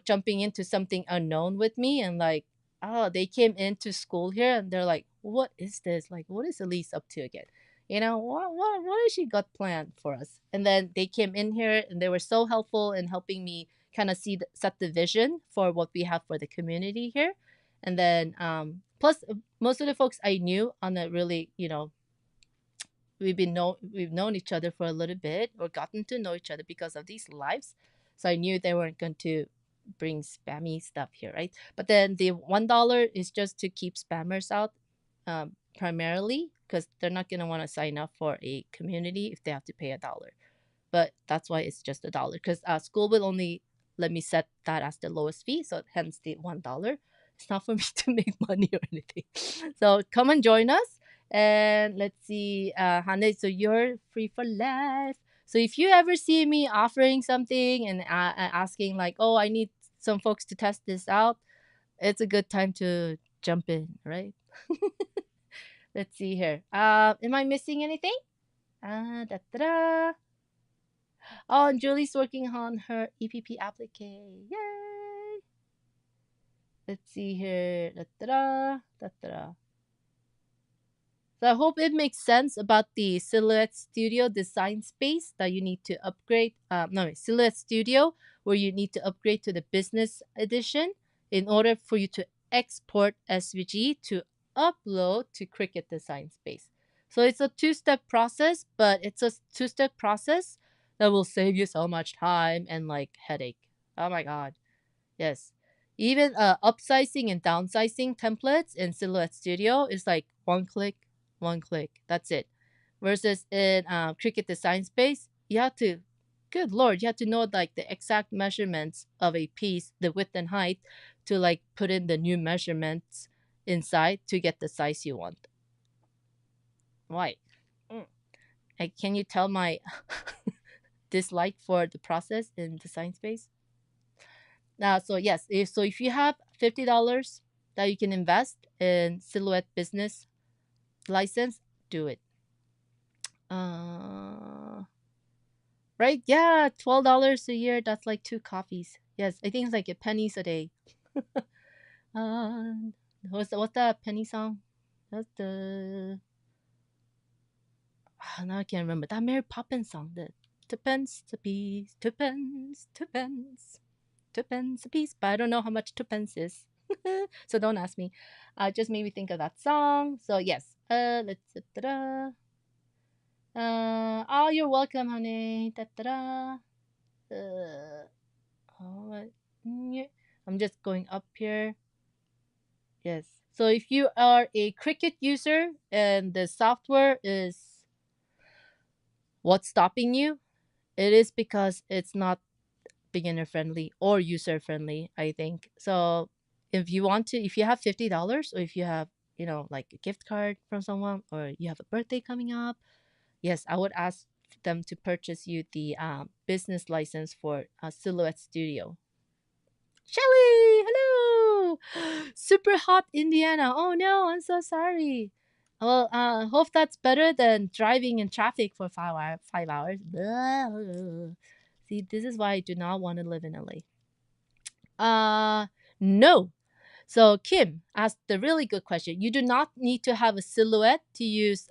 jumping into something unknown with me, and like, oh, they came into Skool here and they're like, what is this? Like, what is Elise up to again? What has she got planned for us? And then they came in here and they were so helpful in helping me kind of set the vision for what we have for the community here. And then plus most of the folks I knew on a really, we've known each other for a little bit or gotten to know each other because of these lives. So I knew they weren't going to bring spammy stuff here, right? But then the $1 is just to keep spammers out, primarily, because they're not going to want to sign up for a community if they have to pay $1. But that's why it's just $1, because Skool will only let me set that as the lowest fee, so hence the $1. It's not for me to make money or anything. So come and join us. And let's see, Hane, so you're free for life. So if you ever see me offering something and asking like, oh, I need some folks to test this out, it's a good time to jump in, right? Let's see here. Am I missing anything? Da-da-da. Oh, and Julie's working on her EPP applique. Yay! Let's see here. Da-da-da. Da-da-da. So I hope it makes sense about the Silhouette Studio design space that you need to upgrade. Silhouette Studio, where you need to upgrade to the business edition in order for you to export SVG to upload to Cricut Design Space. So it's a two-step process, but it's a two-step process that will save you so much time and like headache. Oh my god. Yes. Even upsizing and downsizing templates in Silhouette Studio is like one click, one click. That's it. Versus in Cricut Design Space, you have to, good lord, you have to know like the exact measurements of a piece, the width and height, to like put in the new measurements inside to get the size you want. Why? Can you tell my dislike for the process in Design Space? So yes, if you have $50 that you can invest in Silhouette business license, do it. Right? Yeah, $12 a year. That's like 2 coffees. Yes, I think it's like a pennies a day. What's that penny song? That's the now I can't remember that Mary Poppins song. The twopence a piece, twopence, twopence, twopence a piece. But I don't know how much twopence is, so don't ask me. Just made me think of that song. So yes, let's oh, you're welcome, honey. Oh, I'm just going up here. Yes. So if you are a Cricut user and the software is what's stopping you, it is because it's not beginner friendly or user friendly, I think. So if you want to, if you have $50 or if you have, like a gift card from someone or you have a birthday coming up, yes, I would ask them to purchase you the business license for Silhouette Studio. Shelly, hello! Super hot Indiana. Oh no, I'm so sorry. Well, hope that's better than driving in traffic for 5 hours. See, this is why I do not want to live in LA. No. So Kim asked the really good question. You do not need to have a Silhouette to use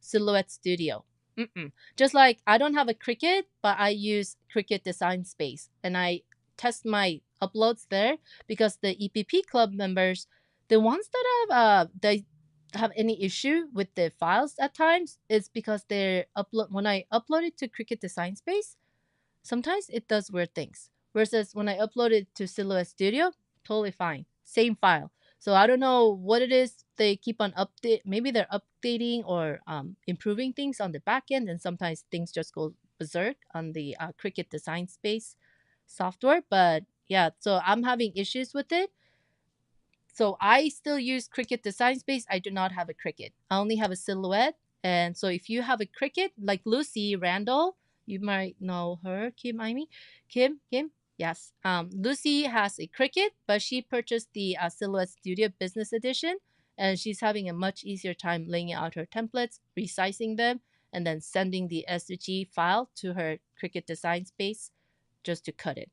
Silhouette Studio. Just like I don't have a Cricut, but I use Cricut Design Space, and I test my uploads there because the EPP club members, the ones that they have any issue with the files at times, it's because they're when I upload it to Cricut Design Space, sometimes it does weird things. Versus when I upload it to Silhouette Studio, totally fine. Same file. So I don't know what it is. They keep on update. Maybe they're updating or improving things on the back end, and sometimes things just go berserk on the Cricut Design Space software. But yeah, so I'm having issues with it. So I still use Cricut Design Space. I do not have a Cricut. I only have a Silhouette. And so if you have a Cricut, like Lucy Randall, you might know her, Kim Amy. Kim, yes. Lucy has a Cricut, but she purchased the Silhouette Studio Business Edition, and she's having a much easier time laying out her templates, resizing them, and then sending the SVG file to her Cricut Design Space just to cut it.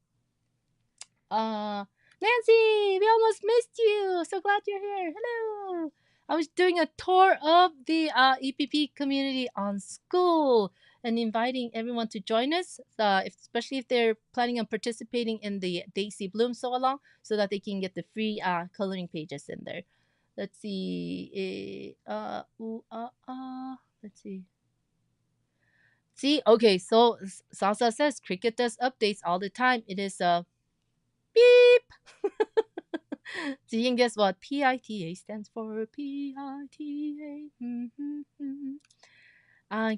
Nancy, we almost missed you. So glad you're here. Hello. I was doing a tour of the EPP community on Skool and inviting everyone to join us, especially if they're planning on participating in the Daisy Bloom sew along, so that they can get the free coloring pages in there. Let's see. Let's see. See, okay, so Salsa says Cricut does updates all the time. It is beep. So you can guess what PITA stands for. PITA.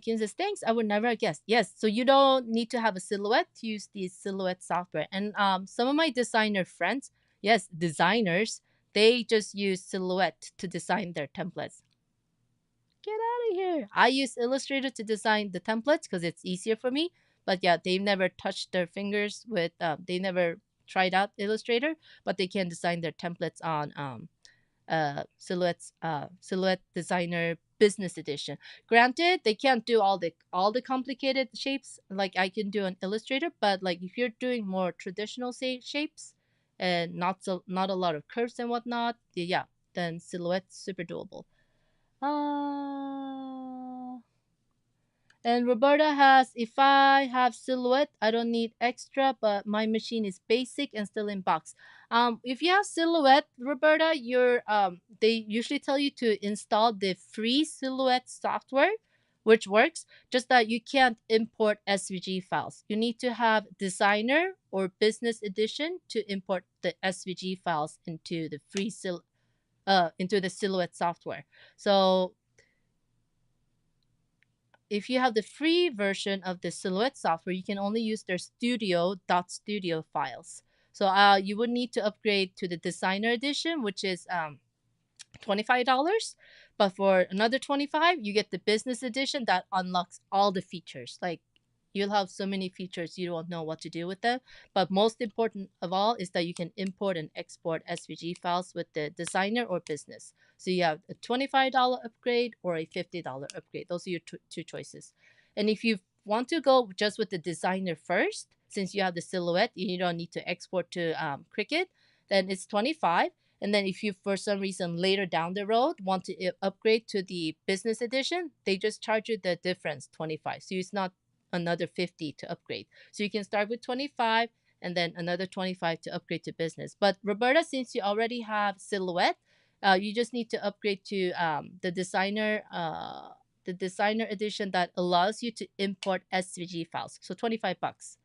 Kim says, thanks. I would never have guessed. Yes, so you don't need to have a Silhouette to use the Silhouette software. And some of my designer friends, yes, designers, they just use Silhouette to design their templates. Get out of here. I use Illustrator to design the templates because it's easier for me. But yeah, they've never touched their fingers with, they never tried out Illustrator, but they can design their templates on Silhouette Designer Business Edition. Granted, they can't do all the complicated shapes like I can do on Illustrator, but like if you're doing more traditional shapes and not a lot of curves and whatnot, yeah, then Silhouette's super doable. And Roberta has, if I have silhouette, I don't need extra, but my machine is basic and still in box. If you have silhouette, Roberta, they usually tell you to install the free silhouette software, which works, just that you can't import SVG files. You need to have designer or business edition to import the SVG files into the into the silhouette software. So if you have the free version of the Silhouette software, you can only use their studio.studio files. So you would need to upgrade to the Designer Edition, which is $25. But for another 25, you get the Business Edition that unlocks all the features. Like you'll have so many features you don't know what to do with them. But most important of all is that you can import and export SVG files with the Designer or Business. So you have a $25 upgrade or a $50 upgrade. Those are your two choices. And if you want to go just with the Designer first, since you have the Silhouette, you don't need to export to Cricut, then it's 25. And then if you, for some reason, later down the road want to upgrade to the Business Edition, they just charge you the difference, 25. So it's not another 50 to upgrade. So you can start with 25 and then another 25 to upgrade to Business. But Roberta, since you already have Silhouette, you just need to upgrade to the designer edition that allows you to import SVG files. So $25.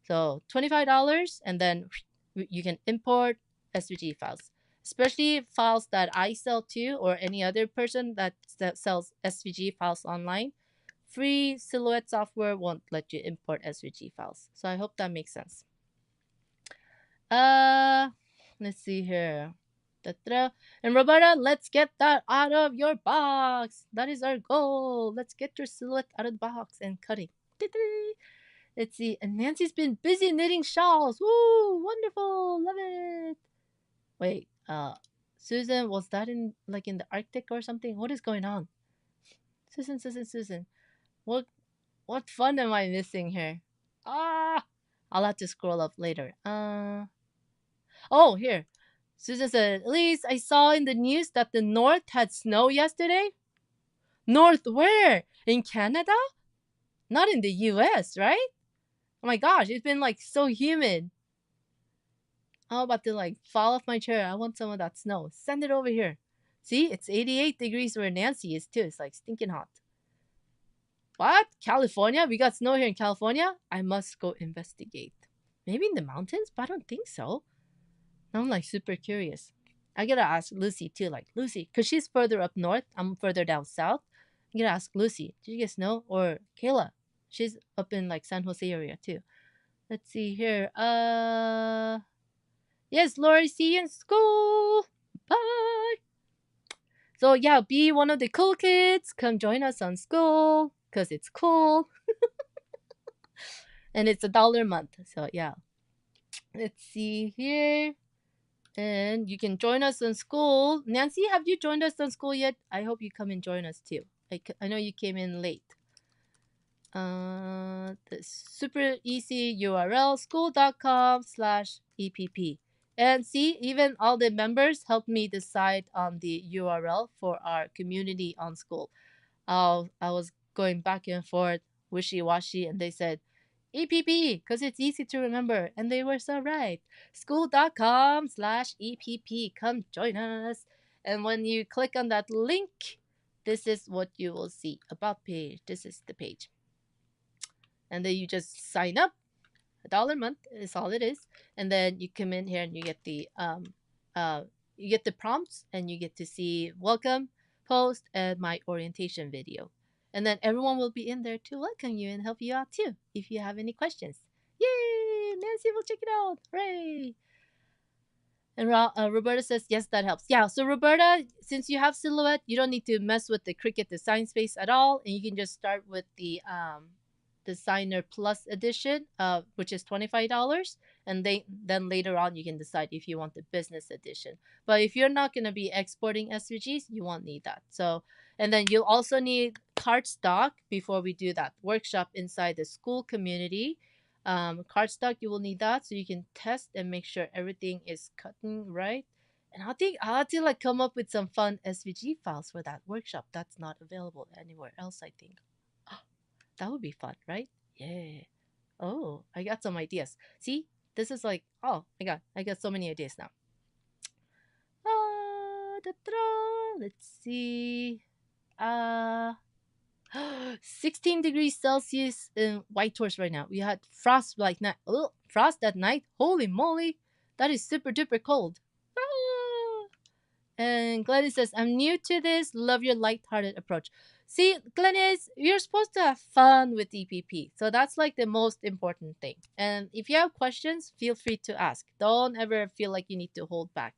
So $25, and then you can import SVG files, especially files that I sell to or any other person that sells SVG files online. Free Silhouette software won't let you import SVG files. So I hope that makes sense. Let's see here. And Roberta, let's get that out of your box. That is our goal. Let's get your silhouette out of the box and cutting. Let's see. And Nancy's been busy knitting shawls. Woo! Wonderful. Love it. Wait, Susan, was that in the Arctic or something? What is going on? Susan. What fun am I missing here? Ah, I'll have to scroll up later. Oh, here. Susan said, Elise, I saw in the news that the north had snow yesterday. North where? In Canada? Not in the US, right? Oh my gosh, it's been so humid. I'm about to fall off my chair. I want some of that snow. Send it over here. See, it's 88 degrees where Nancy is too. It's stinking hot. What? California? We got snow here in California? I must go investigate. Maybe in the mountains, but I don't think so. I'm super curious. I gotta ask Lucy too. Lucy, because she's further up north. I'm further down south. I gotta ask Lucy, did you get snow? Or Kayla, she's up in San Jose area too. Let's see here. Yes, Lori, see you in school. Bye. So yeah, be one of the cool kids. Come join us on Skool because it's cool. And it's $1 a month. So yeah. Let's see here. And you can join us on Skool. Nancy, have you joined us on Skool yet? I hope you come and join us too. I know you came in late. The super easy URL, skool.com/EPP. And see, even all the members helped me decide on the URL for our community on Skool. I was going back and forth, wishy-washy, and they said, EPP, because it's easy to remember. And they were so right. Skool.com/EPP. Come join us. And when you click on that link, this is what you will see. About page. This is the page. And then you just sign up. $1 a month is all it is. And then you come in here and you get the prompts, and you get to see welcome, post, and my orientation video. And then everyone will be in there to welcome you and help you out too if you have any questions. Yay! Nancy will check it out. Hooray! And Roberta says, yes, that helps. Yeah, so Roberta, since you have Silhouette, you don't need to mess with the Cricut Design Space at all. And you can just start with the Designer Plus edition, which is $25. And then later on, you can decide if you want the business edition. But if you're not going to be exporting SVGs, you won't need that. So, and then you'll also need cardstock before we do that workshop inside the Skool community. Cardstock, you will need that so you can test and make sure everything is cutting right. And I think I'll have to come up with some fun SVG files for that workshop. That's not available anywhere else, I think. That would be fun, right? Yeah. Oh, I got some ideas. See, this is like, oh my god, I got so many ideas now. Let's see. Uh, 16 degrees Celsius in Whitehorse right now. We had frost like night. Oh, frost at night. Holy moly, that is super duper cold. Ah. And Glennis says, I'm new to this. Love your lighthearted approach. See, Glennis, you're supposed to have fun with EPP. So that's like the most important thing. And if you have questions, feel free to ask. Don't ever feel like you need to hold back.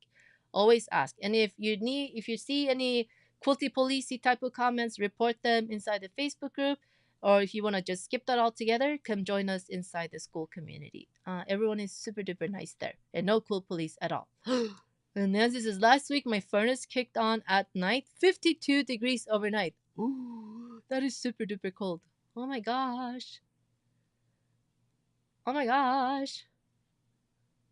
Always ask. And if you see any quilty policey type of comments, report them inside the Facebook group. Or if you want to just skip that altogether, come join us inside the Skool community. Everyone is super duper nice there. And no cool police at all. And Nancy says, last week my furnace kicked on at night, 52 degrees overnight. Ooh, that is super duper cold. Oh my gosh. Oh my gosh.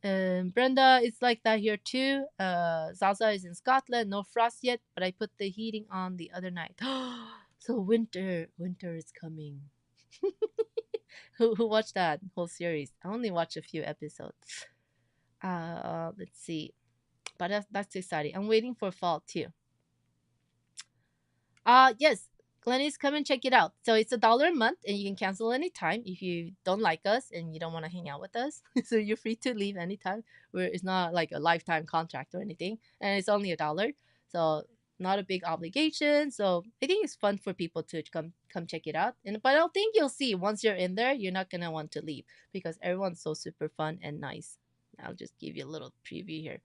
And Brenda, it's like that here too. Zaza is in Scotland, no frost yet, but I put the heating on the other night. So winter is coming. Who watched that whole series? I only watched a few episodes. Let's see. But that's exciting. I'm waiting for fall too. Yes, Glennis, come and check it out. So it's $1 a month, and you can cancel anytime if you don't like us and you don't want to hang out with us. So you're free to leave anytime. Where it's not like a lifetime contract or anything, and it's only $1. So not a big obligation. So I think it's fun for people to come check it out. And but I think you'll see once you're in there, you're not gonna want to leave because everyone's so super fun and nice. I'll just give you a little preview here.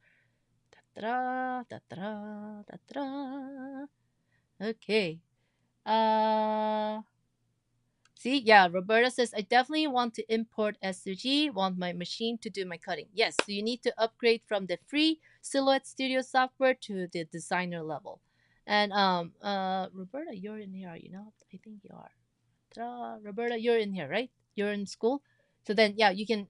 Da-da-da, da-da-da, da-da-da. Okay. Uh See, yeah, Roberta says I definitely want to import SUG, want my machine to do my cutting. Yes, so you need to upgrade from the free Silhouette Studio software to the designer level. And Roberta, you're in here, are you not? I think you are. Ta-da. Roberta, you're in here, right? You're in Skool. So then, yeah, you can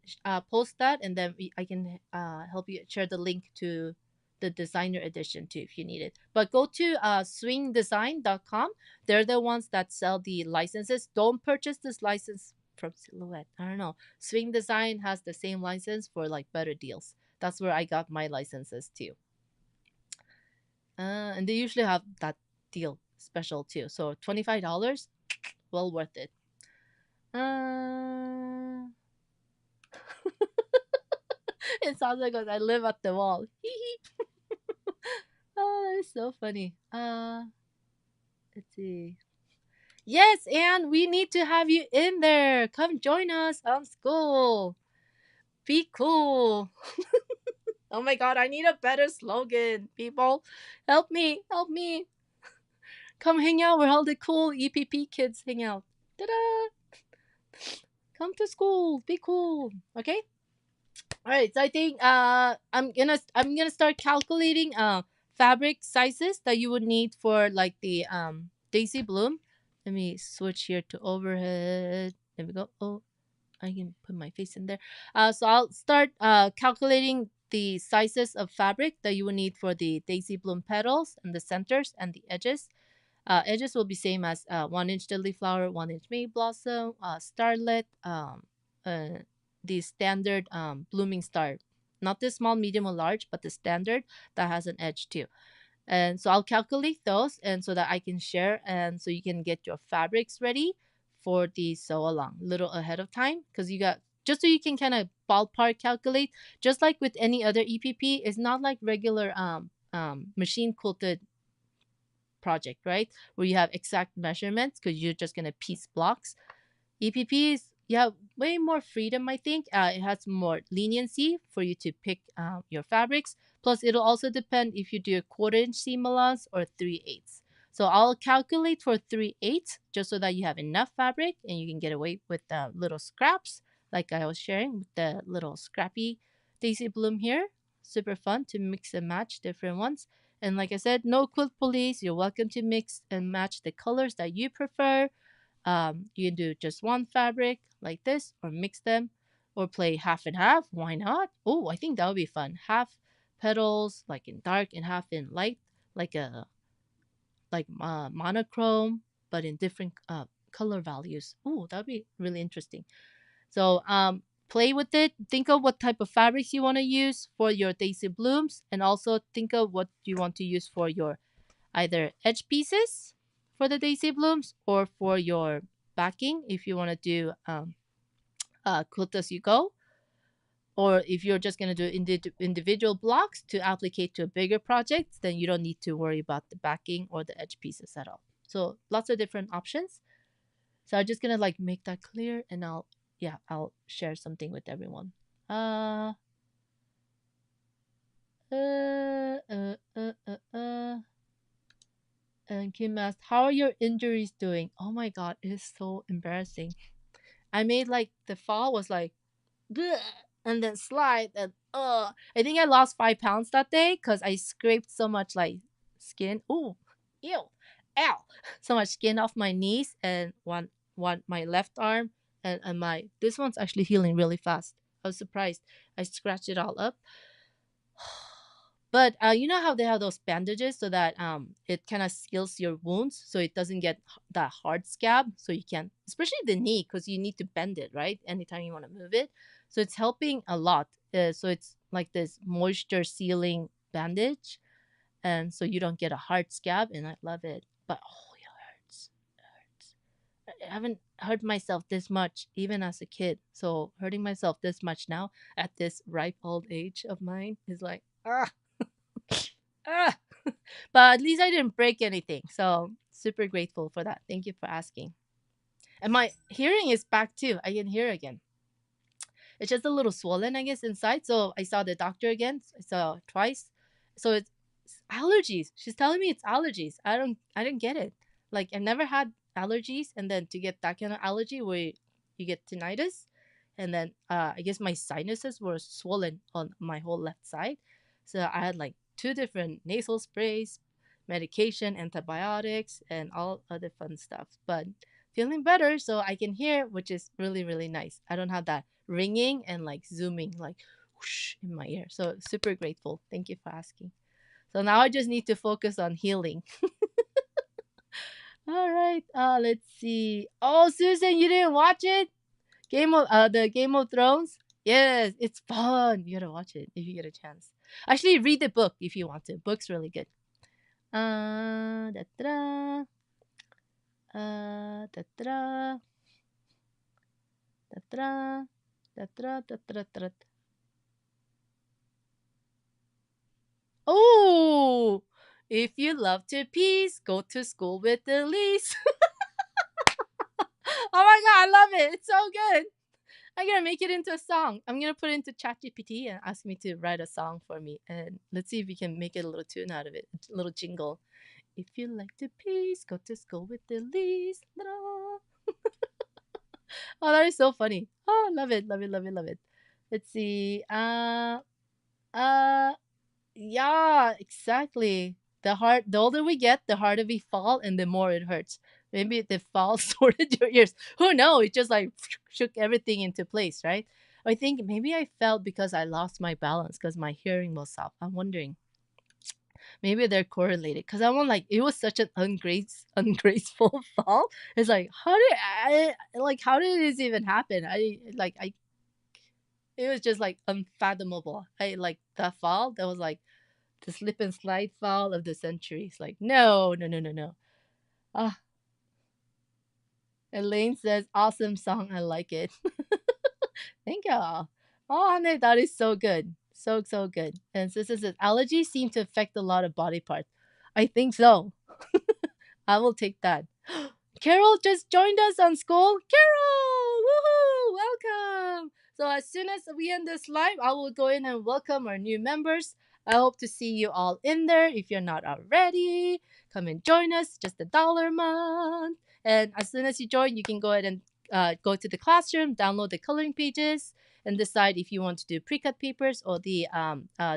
post that, and then I can help you share the link to the designer edition too if you need it. But go to swingdesign.com. They're the ones that sell the licenses. Don't purchase this license from Silhouette. I don't know. Swing Design has the same license for like better deals. That's where I got my licenses too. And they usually have that deal special too. So $25, well worth it. It sounds like I live at the wall. Oh, that is so funny. Let's see. Yes, and we need to have you in there. Come join us on Skool. Be cool. Oh my god, I need a better slogan. People, help me, help me. Come hang out where all the cool EPP kids hang out. Ta-da! Come to school. Be cool. Okay? All right, so I think I'm gonna start calculating fabric sizes that you would need for like the daisy bloom. Let me switch here to overhead. There we go. Oh, I can put my face in there. So I'll start calculating the sizes of fabric that you will need for the daisy bloom petals and the centers and the edges. Edges will be same as 1 inch deadly flower, 1 inch May blossom, starlet, uh, the standard blooming star, not the small, medium, or large, but the standard that has an edge too. And so I'll calculate those, and so that I can share, and so you can get your fabrics ready for the sew along a little ahead of time, because you got just so you can kind of ballpark calculate, just like with any other EPP. It's not like regular machine quilted project, right? Where you have exact measurements because you're just gonna piece blocks. EPPs, you have way more freedom, I think. It has more leniency for you to pick your fabrics. Plus, it'll also depend if you do a 1/4 inch seam allowance or 3/8. So I'll calculate for 3/8 just so that you have enough fabric and you can get away with the little scraps, like I was sharing with the little scrappy daisy bloom here. Super fun to mix and match different ones. And like I said, no quilt police. You're welcome to mix and match the colors that you prefer. You can do just one fabric like this, or mix them, or play half and half. Why not? Oh, I think that would be fun. Half petals like in dark and half in light, like a monochrome, but in different color values. Ooh, that'd be really interesting. So play with it. Think of what type of fabrics you want to use for your daisy blooms, and also think of what you want to use for your either edge pieces for the daisy blooms or for your backing if you want to do quilt as you go, or if you're just going to do individual blocks to applicate to a bigger project, then you don't need to worry about the backing or the edge pieces at all. So lots of different options. So I'm just gonna like make that clear, and I'll share something with everyone. Uh, uh, uh, uh, uh, uh. And Kim asked, "How are your injuries doing?" Oh my god, it is so embarrassing. I made like the fall was like, bleh, and then slide, and I think I lost 5 pounds that day because I scraped so much like skin. Ooh, ew, ow, so much skin off my knees and one my left arm, and my this one's actually healing really fast. I was surprised. I scratched it all up. But you know how they have those bandages so that it kind of seals your wounds so it doesn't get that hard scab, so you can, especially the knee, because you need to bend it right anytime you want to move it. So it's helping a lot. So it's like this moisture sealing bandage, and so you don't get a hard scab, and I love it. But oh, it hurts. It hurts. I haven't hurt myself this much even as a kid. So hurting myself this much now at this ripe old age of mine is like ah. Ah, but at least I didn't break anything. So super grateful for that. Thank you for asking. And my hearing is back too. I can hear again. It's just a little swollen, I guess, inside. So I saw the doctor again. I saw twice. So it's allergies. She's telling me it's allergies. I don't get it. Like I've never had allergies, and then to get that kind of allergy where you get tinnitus, and then I guess my sinuses were swollen on my whole left side. So I had like two different nasal sprays, medication, antibiotics, and all other fun stuff. But feeling better, so I can hear, which is really really nice. I don't have that ringing and like zooming like whoosh in my ear. So super grateful. Thank you for asking. So now I just need to focus on healing. All right. Let's see. Oh, Susan, you didn't watch it? The Game of Thrones? Yes, it's fun. You gotta watch it if you get a chance. Actually, read the book if you want to. Book's really good. Da da da da da da da da da da. Oh, if you love to peace, go to school with the least. Oh my god, I love it. It's so good. I'm gonna make it into a song. I'm gonna put it into ChatGPT and ask me to write a song for me. And let's see if we can make it a little tune out of it. A little jingle. If you like to peace, go to school with the least. Oh, that is so funny. Oh, love it, love it, love it, love it. Let's see. Uh, yeah, exactly. The older we get, the harder we fall, and the more it hurts. Maybe the fall sorted your ears. Who knows? It just like shook everything into place, right? I think maybe I felt because I lost my balance because my hearing was off. I'm wondering. Maybe they're correlated because I want like it was such an ungraceful fall. It's like how did this even happen? I it was just like unfathomable. I like that fall. That was like the slip and slide fall of the century. It's like, no, no, no, no, no. Ah, Elaine says, awesome song. I like it. Thank you. Oh, Anne, that is so good. So, so good. And Sister says, allergies seem to affect a lot of body parts. I think so. I will take that. Carol just joined us on Skool. Carol! Woohoo! Welcome! So as soon as we end this live, I will go in and welcome our new members. I hope to see you all in there. If you're not already, come and join us. Just $1 a month. And as soon as you join, you can go ahead and go to the classroom, download the coloring pages, and decide if you want to do pre-cut papers or the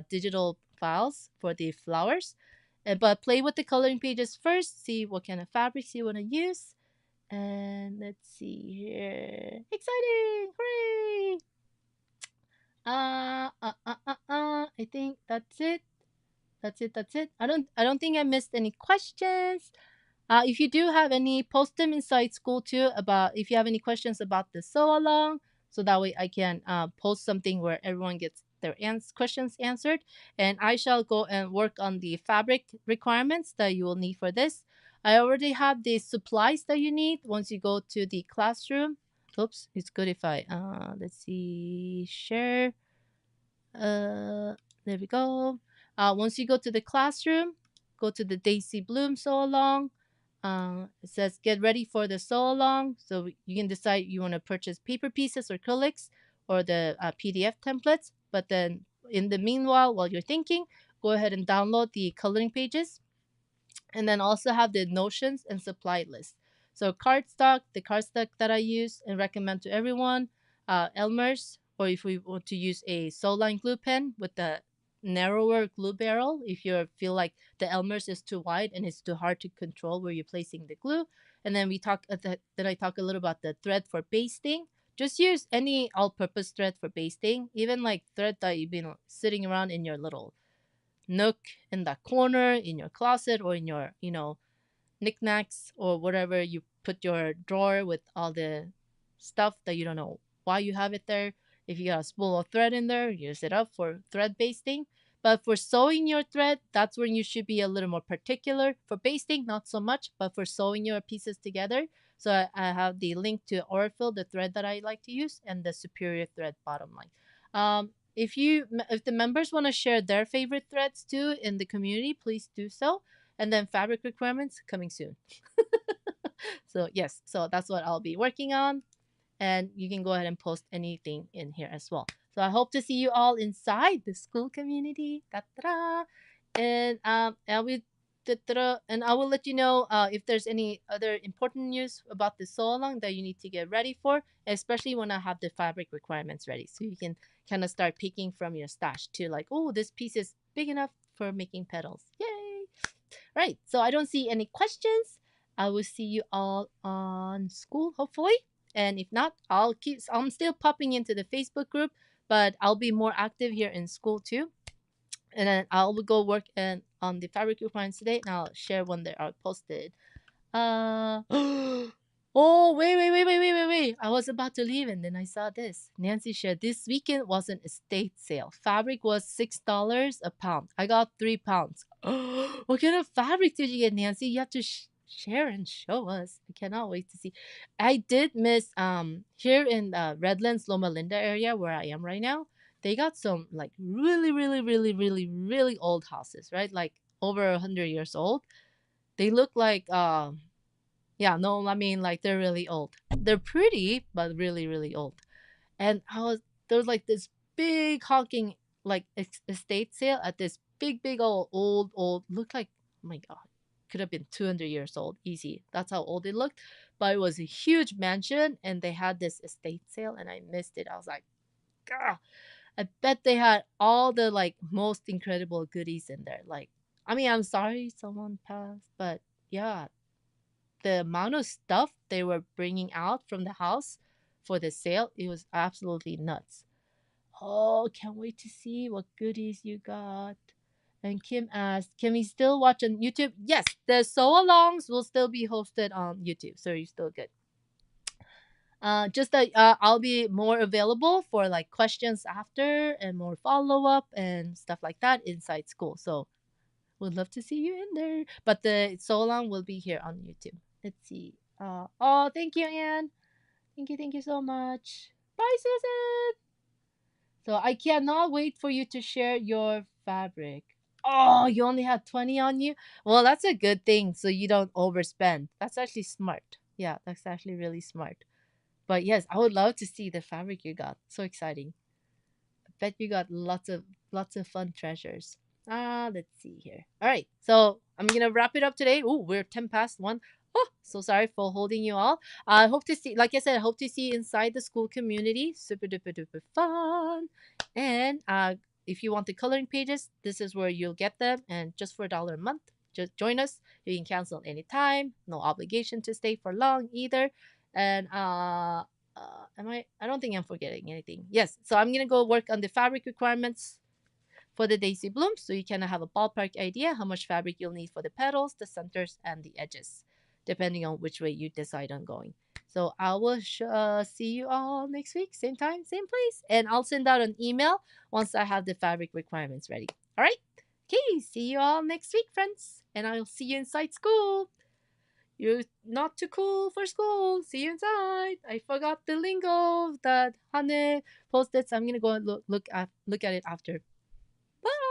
digital files for the flowers. But play with the coloring pages first, see what kind of fabrics you want to use. And let's see here. Exciting! Hooray! I think that's it. That's it. I don't think I missed any questions. If you do have any, post them inside Skool too, about if you have any questions about the sew along, so that way I can post something where everyone gets their questions answered. And I shall go and work on the fabric requirements that you will need for this. I already have the supplies that you need once you go to the classroom. Oops, it's good if I let's see, share. There we go. Once you go to the classroom, go to the Daisy Bloom sew along. It says get ready for the sew along. So you can decide you want to purchase paper pieces or acrylics or the PDF templates. But then in the meanwhile, while you're thinking, go ahead and download the coloring pages, and then also have the notions and supply list. So cardstock, the cardstock that I use and recommend to everyone, Elmer's, or if we want to use a Soul Line glue pen with the narrower glue barrel, if you feel like the Elmer's is too wide and it's too hard to control where you're placing the glue. And then we talk then I talk a little about the thread for basting. Just use any all-purpose thread for basting, even like thread that you've been sitting around in your little nook in that corner in your closet, or in your, knickknacks, or whatever you put your drawer with all the stuff that you don't know why you have it there. If you got a spool of thread in there, use it up for thread basting. But for sewing your thread, that's when you should be a little more particular. For basting, not so much, but for sewing your pieces together. So I have the link to Orifil, the thread that I like to use, and the Superior thread bottom line. If the members want to share their favorite threads too in the community, please do so. And then fabric requirements coming soon. So yes, so that's what I'll be working on, and you can go ahead and post anything in here as well. So I hope to see you all inside the Skool community. Ta-ta-da. And and I will let you know if there's any other important news about the sew along that you need to get ready for, especially when I have the fabric requirements ready, so you can kind of start picking from your stash too, like, oh, this piece is big enough for making petals. Yay! Right. So I don't see any questions. I will see you all on Skool, hopefully. And if not, I'm still popping into the Facebook group, but I'll be more active here in Skool too. And then I'll go work on the fabric requirements today, and I'll share when they are posted. Uh Oh, wait. I was about to leave and then I saw this. Nancy shared this weekend was an estate sale. Fabric was $6 a pound. I got 3 pounds. What kind of fabric did you get, Nancy? You have to share and show us. I cannot wait to see. I did miss here in Redlands, Loma Linda area where I am right now. They got some like really, really, really, really, really old houses, right? Like over 100 years old. They look like yeah, no, I mean like they're really old. They're pretty, but really, really old. And there was like this big honking like estate sale at this big old looked like, oh my god, could have been 200 years old easy. That's how old it looked. But it was a huge mansion and they had this estate sale and I missed it. I was like, God, I bet they had all the like most incredible goodies in there. Like, I mean, I'm sorry someone passed, but yeah, the amount of stuff they were bringing out from the house for the sale, it was absolutely nuts. Oh, can't wait to see what goodies you got. And Kim asked, can we still watch on YouTube? Yes, the sew alongs will still be hosted on YouTube, so you're still good. Just that I'll be more available for like questions after and more follow up and stuff like that inside Skool. So would love to see you in there. But the so long will be here on YouTube. Let's see. Oh, thank you, Anne. Thank you so much. Bye, Susan. So I cannot wait for you to share your fabric. Oh, you only have 20 on you? Well, that's a good thing, so you don't overspend. That's actually smart. Yeah, that's actually really smart. But yes, I would love to see the fabric you got. So exciting. I bet you got lots of fun treasures. Let's see here. All right, so I'm gonna wrap it up today. Oh, we're 10 past 1. Oh, so sorry for holding you all. I hope to see, like I said, I hope to see you inside the Skool community. Super duper duper fun. And if you want the coloring pages, this is where you'll get them. And just for $1 a month, just join us. You can cancel anytime. No obligation to stay for long either. And I don't think I'm forgetting anything. Yes, so I'm gonna go work on the fabric requirements for the daisy blooms, so you kind of have a ballpark idea how much fabric you'll need for the petals, the centers, and the edges. depending on which way you decide on going. So I will see you all next week, same time, same place, and I'll send out an email once I have the fabric requirements ready. All right. Okay. See you all next week, friends, and I'll see you inside school. You're not too cool for school. See you inside. I forgot the lingo that Hane posted, so I'm gonna go and look at it after. Bye.